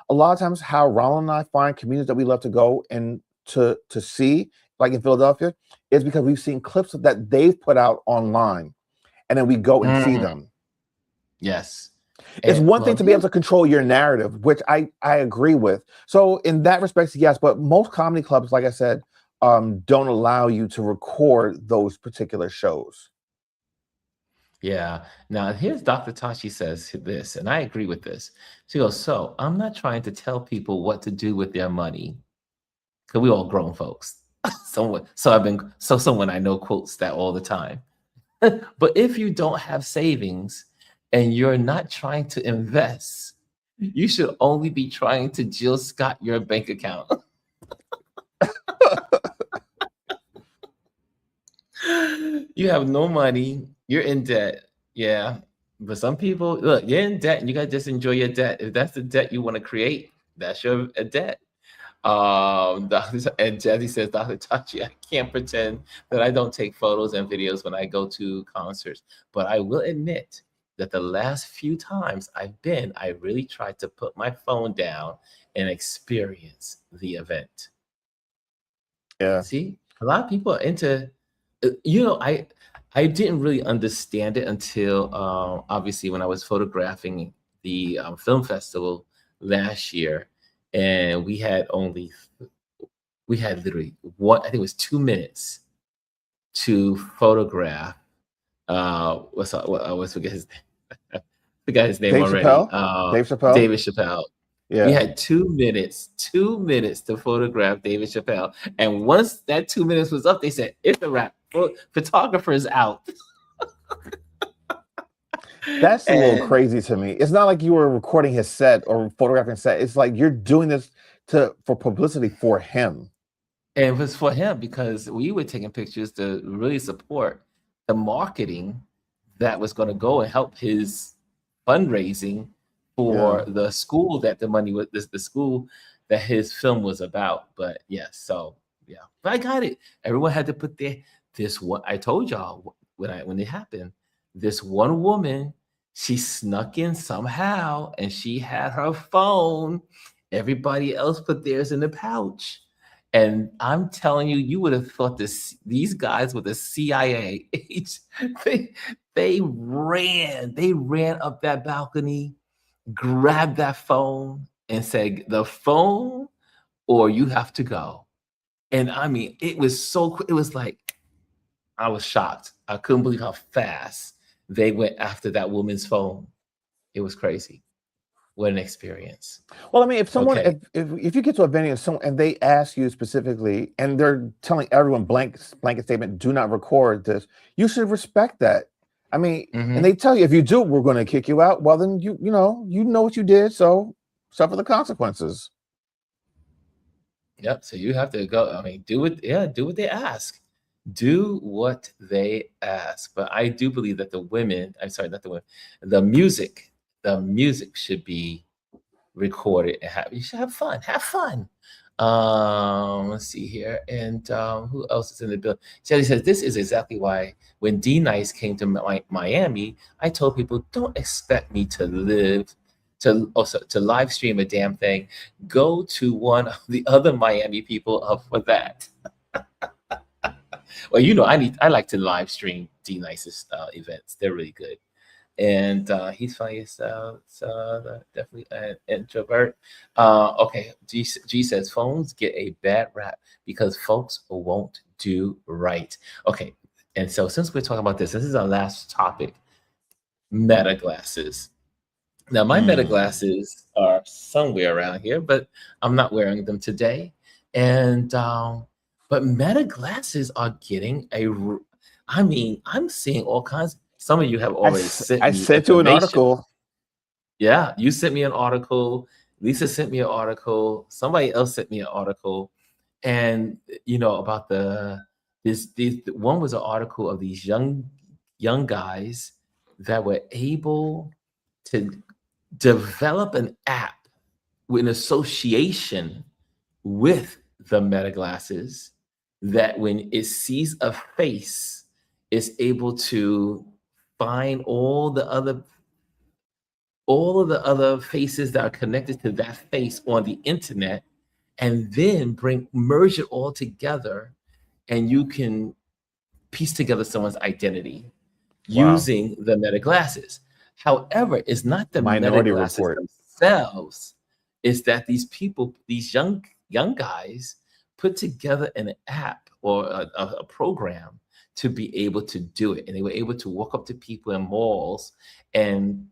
a lot of times how Ronald and I find comedians that we love to go and to see, like in Philadelphia, is because we've seen clips that they've put out online, and then we go and see them. Yes. It's one thing to be able to control your narrative, which I agree with. So in that respect, yes, but most comedy clubs, like I said, don't allow you to record those particular shows. Yeah. Now, here's Dr. Tashi says this, and I agree with this. She goes, so I'm not trying to tell people what to do with their money, because we all grown folks. Someone I know quotes that all the time. But if you don't have savings and you're not trying to invest, you should only be trying to Jill Scott your bank account. You have no money, you're in debt. Yeah. But some people, look, you're in debt and you got to just enjoy your debt. If that's the debt you want to create, that's your debt. And Jazzy says, Dr. Tachi, I can't pretend that I don't take photos and videos when I go to concerts, but I will admit that the last few times I've been, I really tried to put my phone down and experience the event. Yeah. See, a lot of people are into, you know, I didn't really understand it until obviously when I was photographing the film festival last year, and we had literally one, I think it was 2 minutes to photograph. I always forget his name. Forgot his name Dave already. Chappelle. Dave Chappelle. David Chappelle. We Yeah. had 2 minutes to photograph David Chappelle. And once that 2 minutes was up, they said, it's a wrap. Photographer's out. That's a little And crazy to me. It's not like you were recording his set or photographing set. It's like you're doing this for publicity for him. it was for him because we were taking pictures to really support the marketing that was going to go and help his fundraising Yeah. for the school that the money was, the school that his film was about. But yes, so yeah, but I got it. Everyone had to put this one. I told y'all when it happened, this one woman, she snuck in somehow and she had her phone. Everybody else put theirs in the pouch. And I'm telling you, you would have thought these guys with the CIA they they ran up that balcony, grabbed that phone, and said, "The phone, or you have to go." And I mean, it was so quick. It was like I was shocked. I couldn't believe how fast they went after that woman's phone. It was crazy. What an experience. Well, I mean, if someone, Okay. if you get to a venue and they ask you specifically, and they're telling everyone blanket statement, do not record this, you should respect that. I mean, and Mhm. they tell you if you do, we're going to kick you out. Well, then you know what you did, so suffer the consequences. Yep. So you have to go. I mean, do it. Yeah, do what they ask. Do what they ask. But I do believe that the women, I'm sorry, not the women, the music should be recorded and you should have fun. Have fun. Let's see here. And who else is in the bill? Shelly says, this is exactly why when D Nice came to Miami, I told people, don't expect me to live stream a damn thing. Go to one of the other Miami people up for that. Well, you know, I like to live stream D Nice's events. They're really good. And he's funny as definitely an introvert. Okay, G says phones get a bad rap because folks won't do right. Okay, and so since we're talking about this is our last topic: meta glasses. Now, my meta glasses are somewhere around here, but I'm not wearing them today. And but meta glasses are getting I mean, I'm seeing all kinds. Some of you have already sent I me sent you an information. article. Yeah, you sent me an article. Lisa sent me an article. Somebody else sent me an article, and you know about this one was an article of these young guys that were able to develop an app in association with the meta glasses that when it sees a face, is able to find all of the other faces that are connected to that face on the internet and then merge it all together, and you can piece together someone's identity Wow. using the meta glasses. However, it's not the meta Minority glasses Report. themselves, it's that these people, these young guys put together an app or a program to be able to do it. And they were able to walk up to people in malls and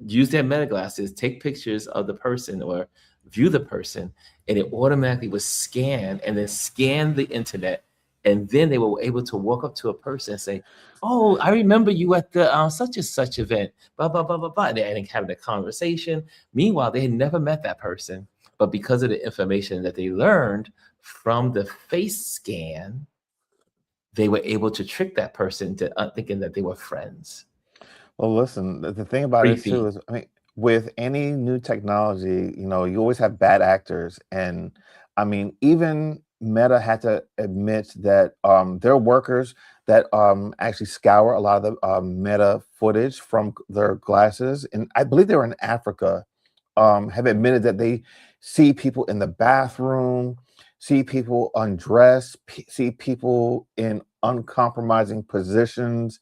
use their meta glasses, take pictures of the person or view the person, and it automatically was scan and then scan the internet. And then they were able to walk up to a person and say, "Oh, I remember you at the such and such event." Blah blah blah blah blah. And having a conversation. Meanwhile, they had never met that person, but because of the information that they learned from the face scan, they were able to trick that person to thinking that they were friends. Well, listen, the thing about it is too Creepy. is, I mean, with any new technology, you know, you always have bad actors. And I mean, even Meta had to admit that there are workers that actually scour a lot of the Meta footage from their glasses. And I believe they were in Africa, have admitted that they see people in the bathroom, see people undressed, see people in uncompromising positions.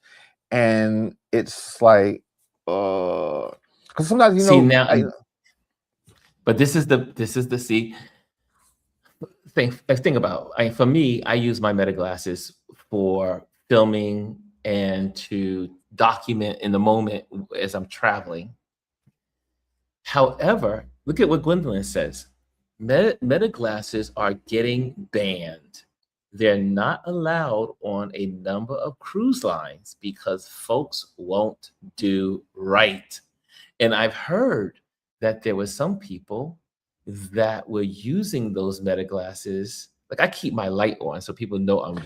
And it's like, because sometimes, you See know, now, but this is the see thing about. For me, I use my Meta glasses for filming and to document in the moment as I'm traveling. However, look at what Gwendolyn says. Meta glasses are getting banned. They're not allowed on a number of cruise lines because folks won't do right. And I've heard that there were some people that were using those Meta glasses. Like, I keep my light on so people know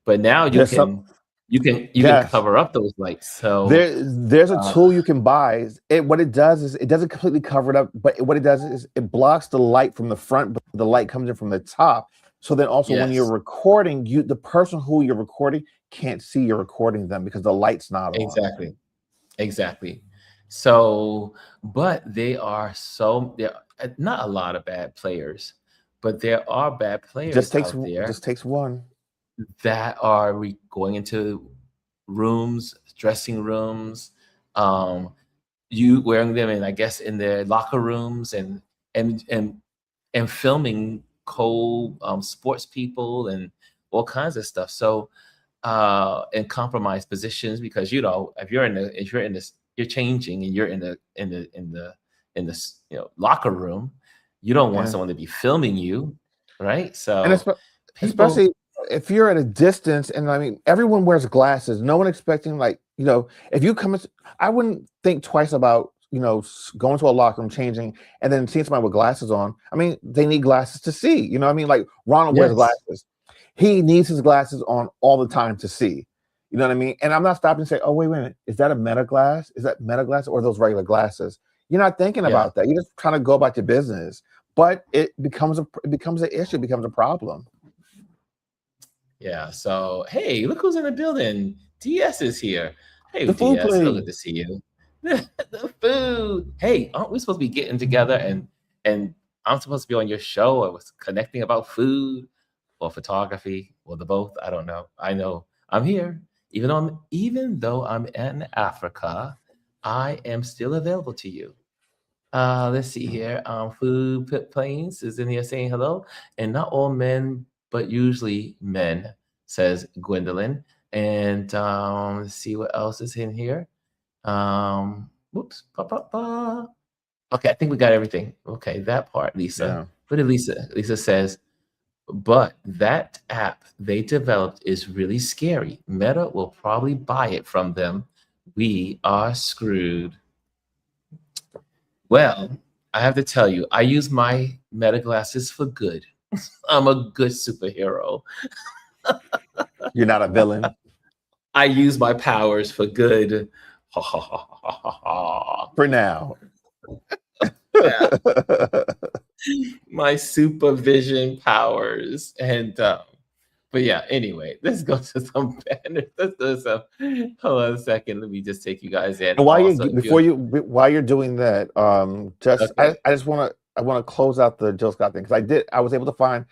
but now you there's some, can you can yes. cover up those lights. So There's a uh, tool you can buy. What it does is it doesn't completely cover it up, but what it does is it blocks the light from the front, but the light comes in from the top. So then also when you're yes, recording, the person who you're recording can't see you're recording them because the light's not on. exactly. Exactly. So, but there are not a lot of bad players, but there are bad players out there Just takes one. that are going into rooms, dressing rooms, um, you wearing them, and I guess in their locker rooms, and and and filming sports people and all kinds of stuff. So in compromised positions, because if you're in this, you're changing and you're in the locker room, you don't want Yeah. someone to be filming you, right? And So people, especially if you're at a distance, and I mean, everyone wears glasses. No one expecting, like, you know, if you come, I wouldn't think twice about, you know, going to a locker room, changing, and then seeing somebody with glasses on. I mean, they need glasses to see. You know what I mean? Like Ronald wears yes, glasses. He needs his glasses on all the time to see. You know what I mean? And I'm not stopping to say, oh, wait a minute, is that a Meta glass? Is that Meta glass or those regular glasses? You're not thinking yeah, about that. You're just trying to go about your business. But it becomes an issue, becomes a problem. yeah. So hey, look who's in the building. DS is here. Hey, The food DS, so good plate. to see you. The food. Hey, aren't we supposed to be getting together and I'm supposed to be on your show? I was connecting about food or photography or the both. I don't know. I know I'm here. Even though I'm in Africa, I am still available to you. Let's see here. Planes is in here saying hello, and not all men, but usually men, says Gwendolyn. And let's see what else is in here. Whoops. Okay, I think we got everything. Okay, that part, Lisa. Yeah. What did Lisa? Lisa says, but that app they developed is really scary. Meta will probably buy it from them. We are screwed. Well, I have to tell you, I use my Meta glasses for good. I'm a good superhero. You're not a villain I use my powers for good. Ha, ha, ha, ha, ha, ha. for now. Yeah, my supervision powers. And but yeah, anyway, let's go to some banners. Let's do some. Hold on a second. Let me just take you guys in. And Also, if you're while you're doing that, just okay, I just want to close out the Jill Scott thing, because I was able to find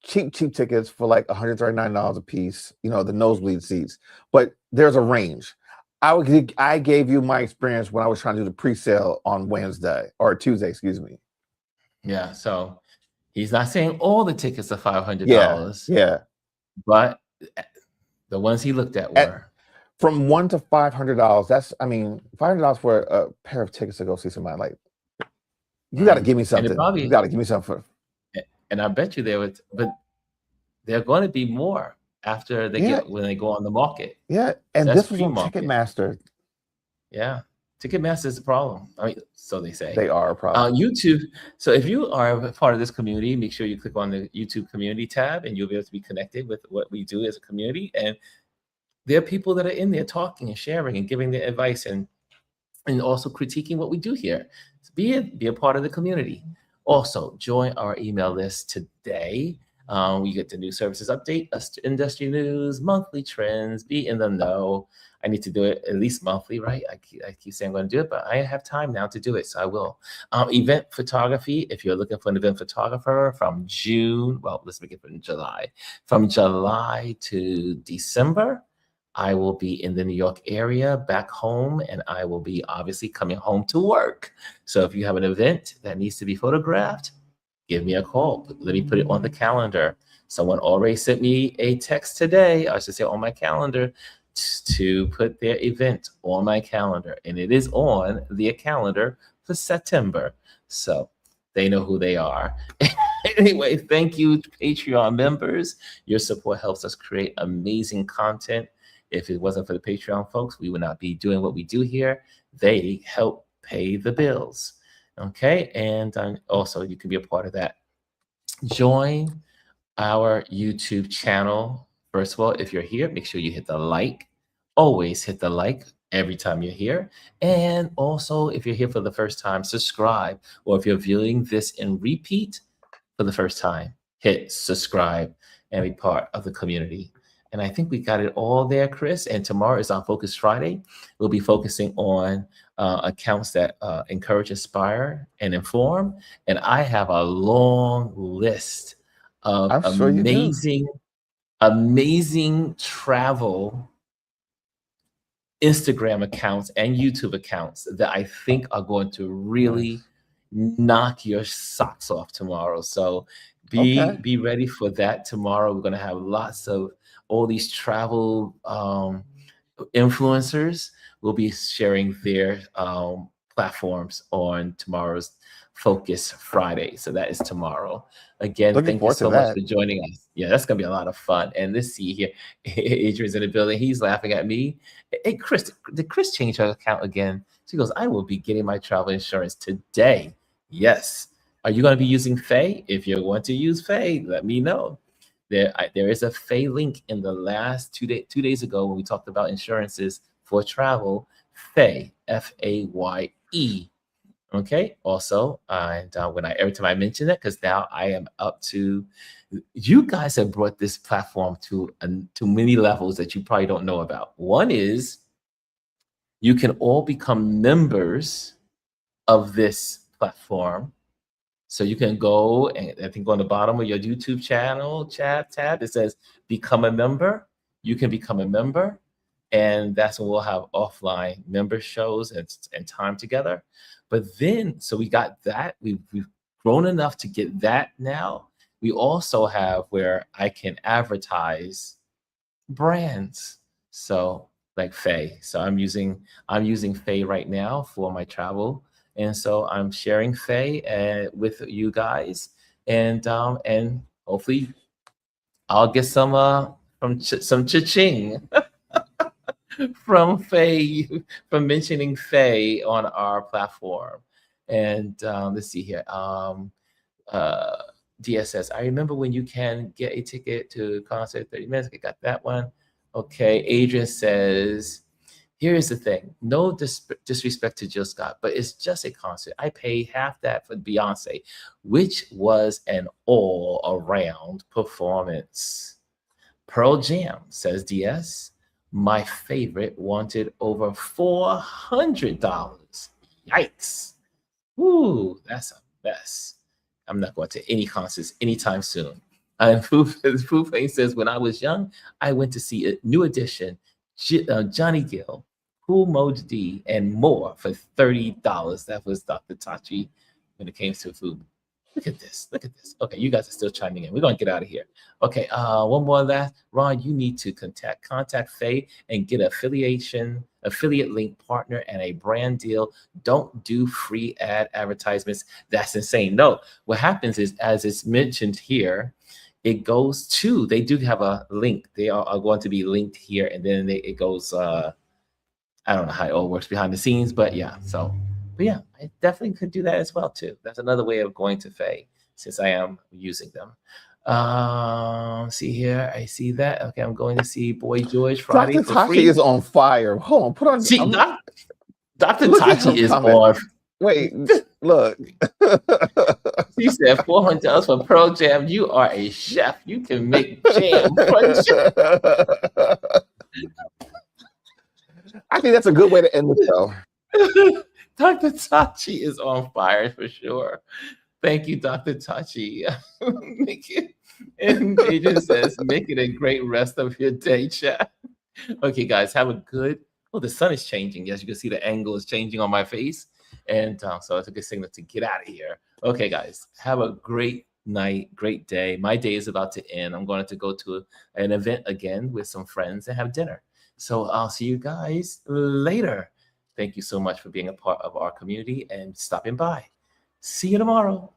cheap tickets for like $139 a piece. You know, the nosebleed seats, but there's a range. I gave you my experience when I was trying to do the pre-sale on Wednesday or Tuesday, excuse me. yeah. So he's not saying all the tickets are Yeah, $500, yeah. but the ones he looked at At were. From $1 to $500. That's, I mean, $500 for a pair of tickets to go see somebody. Like, you got to give me And it something. You probably, got to give me something. and I bet you there was, but they're going to be more after Yeah, when they go on the market. yeah. So And that's this was on pre-market. Ticketmaster. Yeah, Ticketmaster is a problem. I mean, so they say. They are a problem. YouTube. So if you are a part of this community, make sure you click on the YouTube community tab, and you'll be able to be connected with what we do as a community. And there are people that are in there talking and sharing and giving their advice. And and also critiquing what we do here. Be a part of the community. Also, join our email list today. We get the new services update, industry news, monthly trends, be in the know. I need to do it at least monthly, right? I keep saying I'm going to do it, but I have time now to do it, so I will. Event photography, if you're looking for an event photographer from June, well, let's make it from July. From July to December, I will be in the New York area back home, and I will be obviously coming home to work. So if you have an event that needs to be photographed, give me a call. Let me put it on the calendar. Someone already sent me a text today, I should say on my calendar, to put their event on my calendar. And it is on the calendar for September. So they know who they are. Anyway, thank you, Patreon members. Your support helps us create amazing content. If it wasn't for the Patreon folks, we would not be doing what we do here. They help pay the bills. Okay. And also, you can be a part of that. Join our YouTube channel. First of all, if you're here, make sure you hit the like. Always hit the like every time you're here. And also, if you're here for the first time, subscribe. Or if you're viewing this in repeat for the first time, hit subscribe and be part of the community. And I think we got it all there, Chris. And tomorrow is our Focus Friday. We'll be focusing on accounts that encourage, inspire, and inform. And I have a long list of I'm sure you do. amazing travel Instagram accounts and YouTube accounts that I think are going to really knock your socks off tomorrow. So Okay. be ready for that tomorrow. We're going to have lots of all these travel influencers will be sharing their platforms on tomorrow's Focus Friday. So that is tomorrow. Again, Looking thank you forward to so much that. for joining us. Yeah, that's gonna be a lot of fun. And let's see here, Adrian's in the building. He's laughing at me. Hey, Chris, did Chris change her account again? She goes, I will be getting my travel insurance today. Yes. Are you going to be using Faye? If you want to use Faye, let me know. There is a Faye link in the last 2 days ago when we talked about insurances for travel. Faye, Faye. Okay. Also, and when every time I mention it, because now I am up to, you guys have brought this platform to many levels that you probably don't know about. One is you can all become members of this platform. So you can go and I think on the bottom of your YouTube channel chat tab, it says become a member. You can become a member. And that's when we'll have offline member shows and time together. But then, so we got that. We've grown enough to get that now. We also have where I can advertise brands. So like Faye. So I'm using Faye right now for my travel. And so I'm sharing Faye with you guys. And hopefully I'll get some cha-ching from Faye, from mentioning Faye on our platform. And let's see here. Uh, DSS. I remember when you can get a ticket to concert 30 minutes. I got that one. Okay. Adrian says, here's the thing. No disrespect to Jill Scott, but it's just a concert. I paid half that for Beyonce, which was an all-around performance. Pearl Jam, says DS. My favorite wanted over $400. Yikes. Woo, that's a mess. I'm not going to any concerts anytime soon. And Foo says, when I was young, I went to see a New Edition, Johnny Gill, Cool Mode D, and more for $30. That was Dr. Tachi when it came to food. Look at this. Look at this. Okay, you guys are still chiming in. We're going to get out of here. Okay, one more last. Ron, you need to contact Faye and get affiliate link partner and a brand deal. Don't do free advertisements. That's insane. No, what happens is, as it's mentioned here, it goes to, they do have a link. They are going to be linked here, and then it goes, I don't know how it all works behind the scenes, but yeah, but yeah, I definitely could do that as well too. That's another way of going to Faye since I am using them. See here, I see that. Okay, I'm going to see Boy George Friday Dr. for Tashi free. is on fire. Hold on, put on. See, Dr. Look at him Tachi is comment. on. Wait, look. She said $400 for Pearl Jam. You are a chef. You can make jam punch. I think that's a good way to end the show. Dr. Tachi is on fire for sure. Thank you, Dr. Tachi. And Agent says, make it a great rest of your day, chat. Okay, guys, have a good. Oh, the sun is changing. As you can see, the angle is changing on my face. And so it's a good signal to get out of here. Okay, guys, have a great night, great day. My day is about to end. I'm going to go to an event again with some friends and have dinner. So I'll see you guys later. Thank you so much for being a part of our community and stopping by. See you tomorrow.